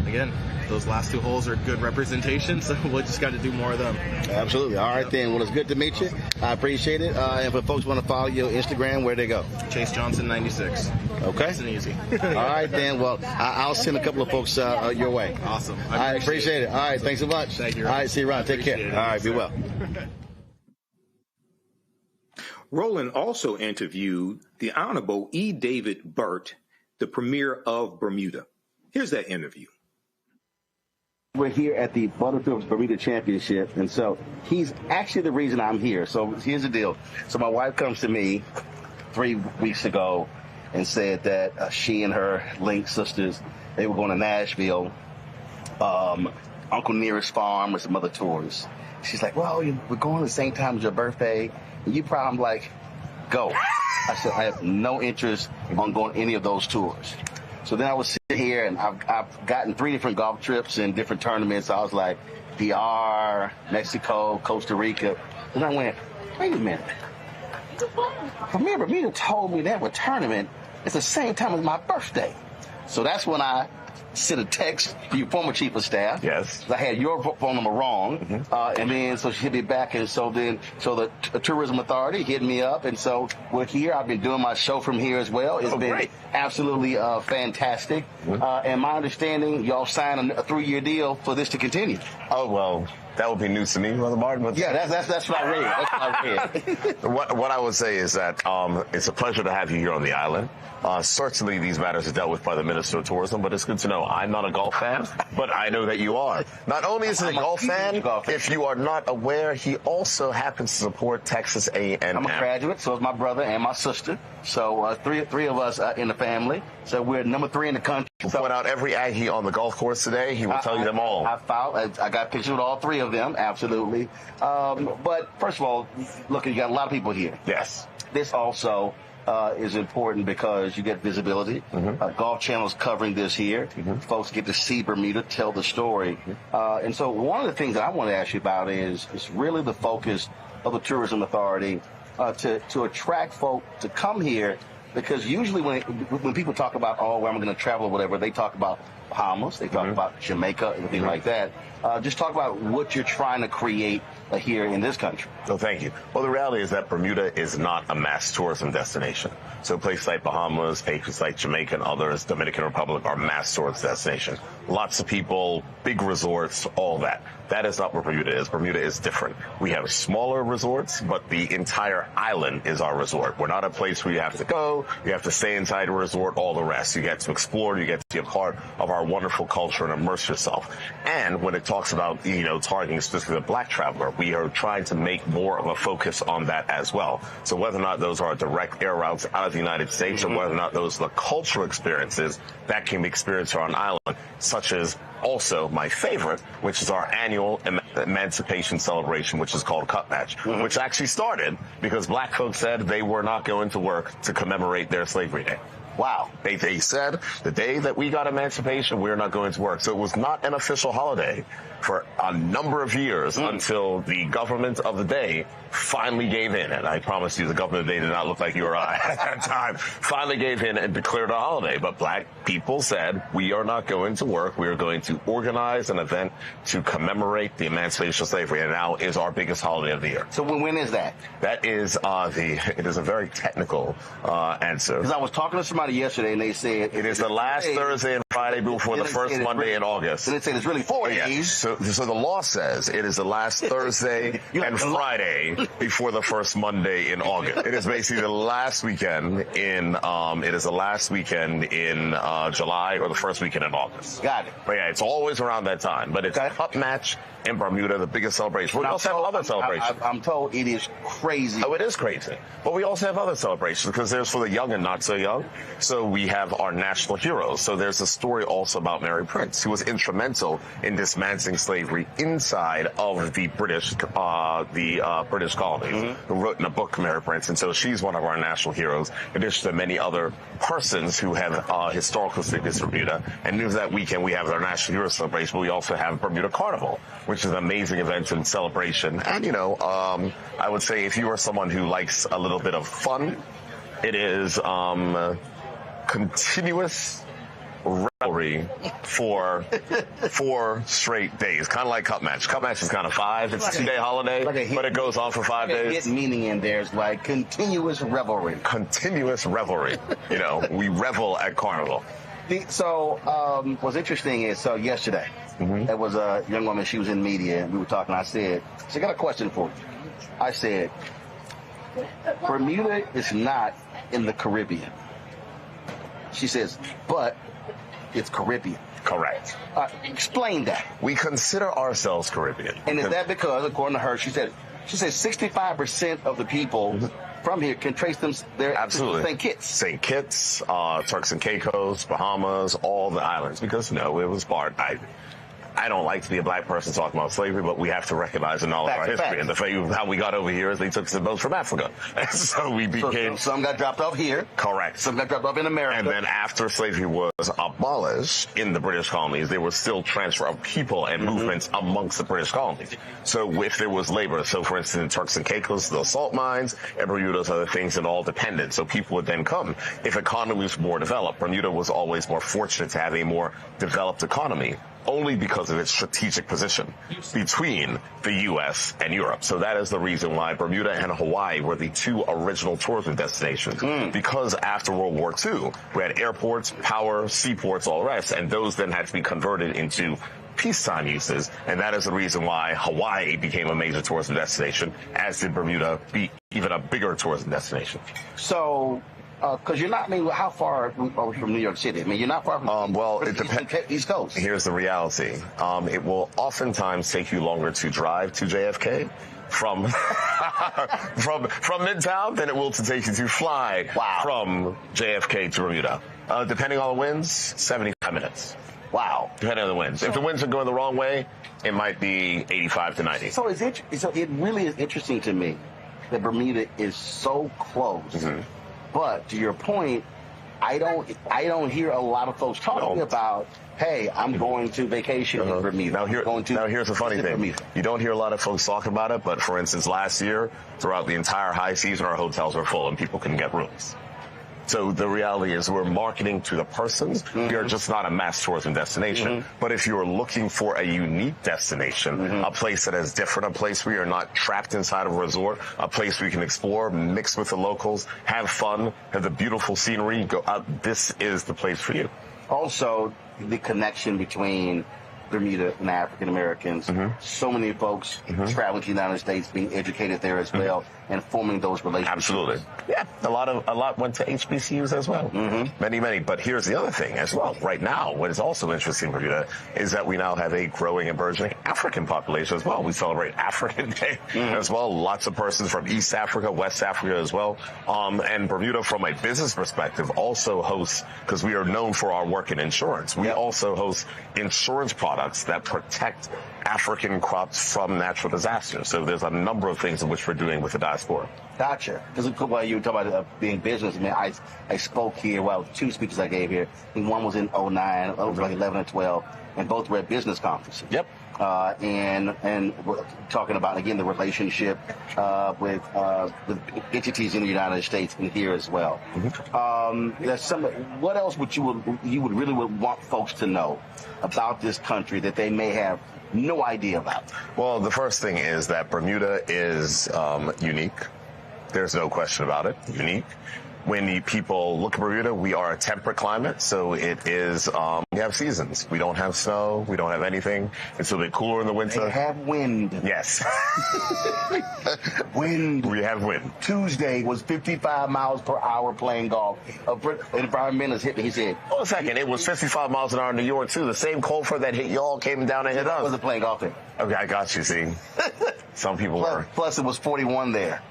again, those last 2 holes are good representation, so we just got to do more of them. Absolutely. All right, then. Well, it's good to meet you. I appreciate it. And if folks want to follow you on Instagram, where'd they go? Chase Johnson 96. Okay. Nice and easy. All right, then. Well, I'll send a couple of folks your way. Awesome. I appreciate it. All right, thanks so much. Thank you. All right, see you around. Take care. All right, be well. Roland also interviewed the Honorable E. David Burt, the Premier of Bermuda. Here's that interview. We're here at the Baltimore Bermuda Championship, and so he's actually the reason I'm here. So here's the deal. So my wife comes to me 3 weeks ago and said that she and her Link sisters, they were going to Nashville, Uncle Nearest Farm, or some other tours. She's like, well, we're going at the same time as your birthday. And you probably, I'm like, go. I said, I have no interest on going any of those tours. So then I was sitting here, and I've gotten 3 different golf trips and different tournaments. I was like, PR, Mexico, Costa Rica. And I went, wait a minute. Premier Bermuda told me that tournament is the same time as my birthday. So that's when I sent a text to your former chief of staff. Yes. I had your phone number wrong. And then so she hit me back. And so the Tourism Authority hit me up. And so we're here. I've been doing my show from here as well. It's been great. Absolutely fantastic. And my understanding, y'all signed a 3-year deal for this to continue. Oh, well, that would be news to me, Brother Martin. But yeah, that's what I read. That's what I read. What I would say is that it's a pleasure to have you here on the island. Certainly these matters are dealt with by the Minister of Tourism, but it's good to know I'm not a golf fan, but I know that you are. Not only is he a golf fan, if you are not aware, he also happens to support Texas A&M. I'm a graduate, so is my brother and my sister. So three of us in the family. So we're number 3 in the country. We'll point out every Aggie on the golf course today. He will tell you them all. I got pictures with all 3 of them, absolutely. But first of all, look, you got a lot of people here. Yes. This also is important because you get visibility. Golf Channel's covering this here. Folks get to see Bermuda, tell the story. And so one of the things that I want to ask you about is really the focus of the Tourism Authority to attract folk to come here, because usually when people talk about, where I'm going to travel or whatever, they talk about Bahamas, they talk about Jamaica, anything like that. Just talk about what you're trying to create here in this country. No, thank you. Well, the reality is that Bermuda is not a mass tourism destination. So places like Bahamas, places like Jamaica and others, Dominican Republic, are mass tourism destinations. Lots of people, big resorts, all that. That is not what Bermuda is. Bermuda is different. We have smaller resorts, but the entire island is our resort. We're not a place where you have to go, you have to stay inside a resort, all the rest. You get to explore, you get to be a part of our wonderful culture and immerse yourself. And when it talks about, targeting specifically the black traveler, we are trying to make more of a focus on that as well. So whether or not those are direct air routes out of the United States or whether or not those are the cultural experiences that can be experienced here on an island, such as also my favorite, which is our annual emancipation celebration, which is called Cup Match, which actually started because black folks said they were not going to work to commemorate their slavery day. Wow. They said the day that we got emancipation, we're not going to work. So it was not an official holiday for a number of years until the government of the day finally gave in. And I promise you, the government of the day did not look like you or I at that time. Finally gave in and declared a holiday. But black people said, we are not going to work. We are going to organize an event to commemorate the emancipation of slavery. And now is our biggest holiday of the year. So when is that? That is it is a very technical answer. Because I was talking to somebody yesterday and they said it is the last Thursday and Friday before the first Monday in August. And they said it's really 4 days. So the law says it is the last Thursday and Friday before the first Monday in August. It is basically the last weekend in July or the first weekend in August. Got it. But yeah, it's always around that time. But it's a cup match in Bermuda, the biggest celebration. We also have other celebrations. I'm told it is crazy. Oh, it is crazy. But we also have other celebrations because there's for the young and not so young. So we have our national heroes. So there's a story also about Mary Prince, who was instrumental in dismantling slavery inside of the British colonies, who wrote in a book, Mary Prince. And so she's one of our national heroes, in addition to many other persons who have historical significance in Bermuda. And near that weekend, we have our national hero celebration, but we also have Bermuda Carnival, which is an amazing event and celebration. And, I would say if you are someone who likes a little bit of fun, it is continuous revelry for 4 straight days, kind of like Cup Match. Cup Match is kind of 5. It's a 2-day holiday, but it goes on for 5 days. Hidden meaning in there is like continuous revelry. Continuous revelry. We revel at Carnival. So what's interesting is, yesterday, there was a young woman, she was in media, and we were talking, I said, I got a question for you. I said, Bermuda is not in the Caribbean. She says, but it's Caribbean. Correct. Explain that. We consider ourselves Caribbean. And is that because, according to her, she said 65% of the people from here can trace them their St. Kitts. St. Kitts, Turks and Caicos, Bahamas, all the islands. Because, it was part. I don't like to be a black person talking about slavery, but we have to recognize and knowledge our history. And the fact of how we got over here is they took some boats from Africa. And so we became... Some got dropped off here. Correct. Some got dropped off in America. And then after slavery was abolished in the British colonies, there was still transfer of people and movements amongst the British colonies. So if there was labor, so for instance, in Turks and Caicos, the salt mines, and Bermuda's other things, and all dependent. So people would then come. If economies were more developed, Bermuda was always more fortunate to have a more developed economy, only because of its strategic position between the U.S. and Europe. So that is the reason why Bermuda and Hawaii were the 2 original tourism destinations. Because after World War II, we had airports, power, seaports, all the rest, and those then had to be converted into peacetime uses. And that is the reason why Hawaii became a major tourism destination, as did Bermuda be even a bigger tourism destination. So... because you're not, how far are we from New York City? You're not far from it depends. East Coast. Here's the reality. It will oftentimes take you longer to drive to JFK from Midtown than it will to take you to fly from JFK to Bermuda. Depending on the winds, 75 minutes. Wow. Depending on the winds. If the winds are going the wrong way, it might be 85 to 90. So it really is interesting to me that Bermuda is so close. But to your point, I don't hear a lot of folks talking about, hey, I'm going to vacation in Bermuda. Now here's the funny thing. You don't hear a lot of folks talking about it, but for instance, last year, throughout the entire high season, our hotels were full and people couldn't get rooms. So the reality is we're marketing to the persons. We are just not a mass tourism destination. But if you're looking for a unique destination, a place that is different, a place where you're not trapped inside of a resort, a place where you can explore, mix with the locals, have fun, have the beautiful scenery, go out, this is the place for you. Also, the connection between Bermuda and African Americans. So many folks traveling to the United States, being educated there as well, and forming those relationships. Absolutely. Yeah, a lot went to HBCUs as well. Many. But here's the other thing as well. Right now, what is also interesting in Bermuda is that we now have a growing and burgeoning African population as well. We celebrate African Day as well. Lots of persons from East Africa, West Africa as well. And Bermuda, from a business perspective, also hosts, because we are known for our work in insurance, we also host insurance products products that protect African crops from natural disasters. So there's a number of things in which we're doing with the diaspora. Gotcha. Because while you were talking about being businessman, I spoke here, well, 2 speeches I gave here. I think one was in 2009, it was like 11 or 12, and both were at business conferences. Yep. And we're talking about, again, the relationship with entities in the United States and here as well. What else would you would really want folks to know about this country that they may have no idea about? Well, the first thing is that Bermuda is unique. There's no question about it. Unique. When people look at Bermuda, we are a temperate climate, so it is, we have seasons. We don't have snow. We don't have anything. It's a bit cooler in the winter. They have wind. Yes. Wind. We have wind. Tuesday was 55 miles per hour playing golf. And Brian Minnis hit me. He said, "Hold a second. It was 55 miles an hour in New York, too. The same cold front that hit y'all came down and hit us." I wasn't playing golf there. Okay, I got you, see. Some people were. Plus, it was 41 there.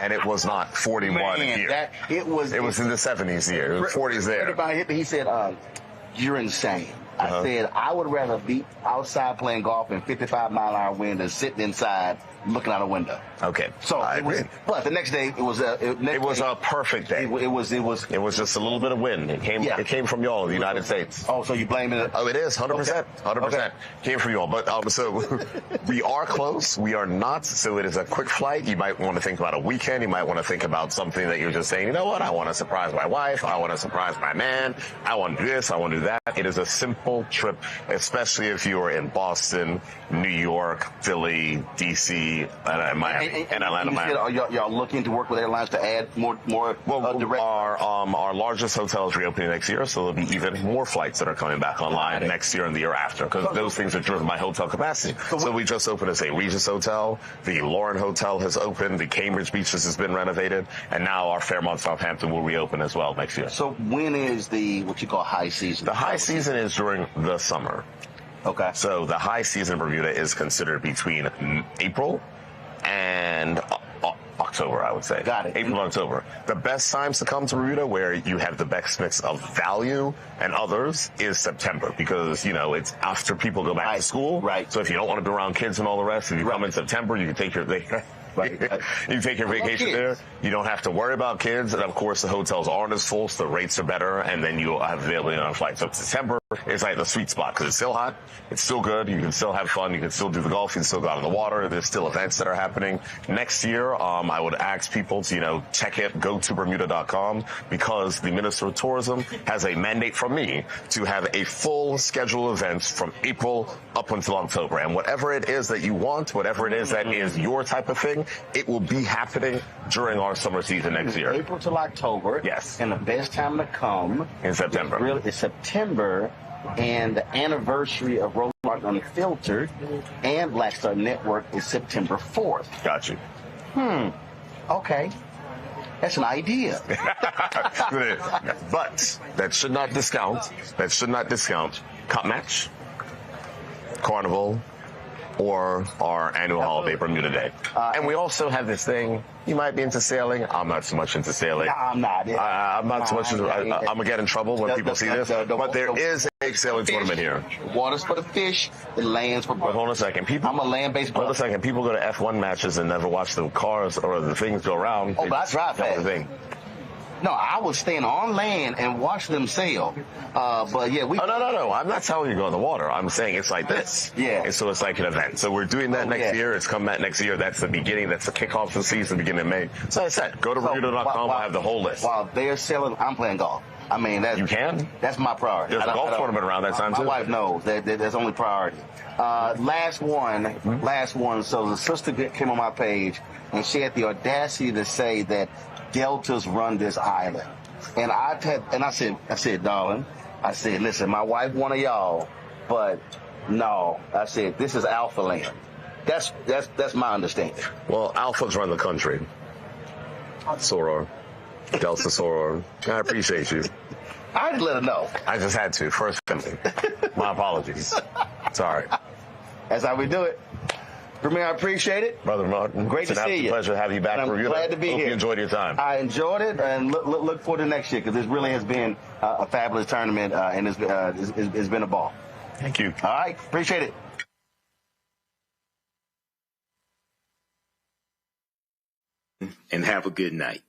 And it was not 41 here. It was in the 70s here. It was 40s there. Everybody hit me. He said, "You're insane." I said, "I would rather be outside playing golf in 55-mile-an-hour wind than sitting inside looking out a window." Okay. So but the next day it was a perfect day. It was just a little bit of wind. It came from y'all, the United States. Oh, so you blaming it? Oh, it is 100%. 100% came from y'all. But so we are close. We are not. So it is a quick flight. You might want to think about a weekend. You might want to think about something that you're just saying, you know what? I want to surprise my wife. I want to surprise my man. I want to do this. I want to do that. It is a simple trip, especially if you are in Boston, New York, Philly, D.C., and Miami, and Atlanta, Miami. Y'all looking to work with airlines to add more direct? Our largest hotel is reopening next year, so there'll be even more flights that are coming back online next year and the year after, because those things are driven by hotel capacity. So we just opened as a Regis Hotel. The Lauren Hotel has opened. The Cambridge Beaches has been renovated, and now our Fairmont Southampton will reopen as well next year. So when is what you call high season? The high season is during the summer. Okay. So the high season in Bermuda is considered between April and October, I would say. Got it. April and October. The best times to come to Bermuda, where you have the best mix of value and others, is September, because, it's after people go back to school. Right. So if you don't want to be around kids and all the rest, if you come in September, you can take your you take your vacation there. You don't have to worry about kids. And, of course, the hotels aren't as full, so the rates are better, and then you'll have availability on flights. So September is like the sweet spot, because it's still hot. It's still good. You can still have fun. You can still do the golf. You can still go out on the water. There's still events that are happening. Next year, I would ask people to, check it, go to Bermuda.com, because the Minister of Tourism has a mandate from me to have a full schedule of events from April up until October. And whatever it is that you want, whatever it is that is your type of thing, it will be happening during our summer season next year. April till October. Yes. And the best time to come in September. It's September, and the anniversary of Roland Martin Unfiltered and Black Star Network is September 4th. Got you. Okay. That's an idea. But that should not discount Cup Match, Carnival, or our annual holiday, Bermuda Day. And we also have this thing. You might be into sailing. I'm not so much into sailing. No, I'm not. I'm not so much into I'm going to get in trouble when people see this. But there is a sailing tournament here. Water's for the fish. The land's for... But hold on a second. I'm a land-based... Hold on a second. People go to F1 matches and never watch the cars or the things go around. Oh, but I drive fast. No, I was staying on land and watch them sail. But yeah, we... Oh, no. I'm not telling you to go in the water. I'm saying it's like this. Yeah. And so it's like an event. So we're doing that next year. It's come back next year. That's the beginning. That's the kickoff of the season, beginning of May. So I said, go to Bermuda.com. I'll have the whole list. While they're selling, I'm playing golf. I mean, you can? That's my priority. There's a golf tournament around that time, too. My wife knows. That's only priority. Last one. So the sister came on my page, and she had the audacity to say that Deltas run this island. And I said, darling, I said, listen, my wife one of y'all, but no, I said, this is Alpha land. That's my understanding. Well, Alphas run the country. Soror. Delta Soror. I appreciate you. I had to let her know. I just had to. First family. My apologies. Sorry. That's how we do it. Premier, I appreciate it. Brother Martin. Great to see you. It's a pleasure to have you back. And I'm glad to be here. Hope you enjoyed your time. I enjoyed it, and look forward to next year, because this really has been a fabulous tournament, and it's been a ball. Thank you. All right. Appreciate it. And have a good night.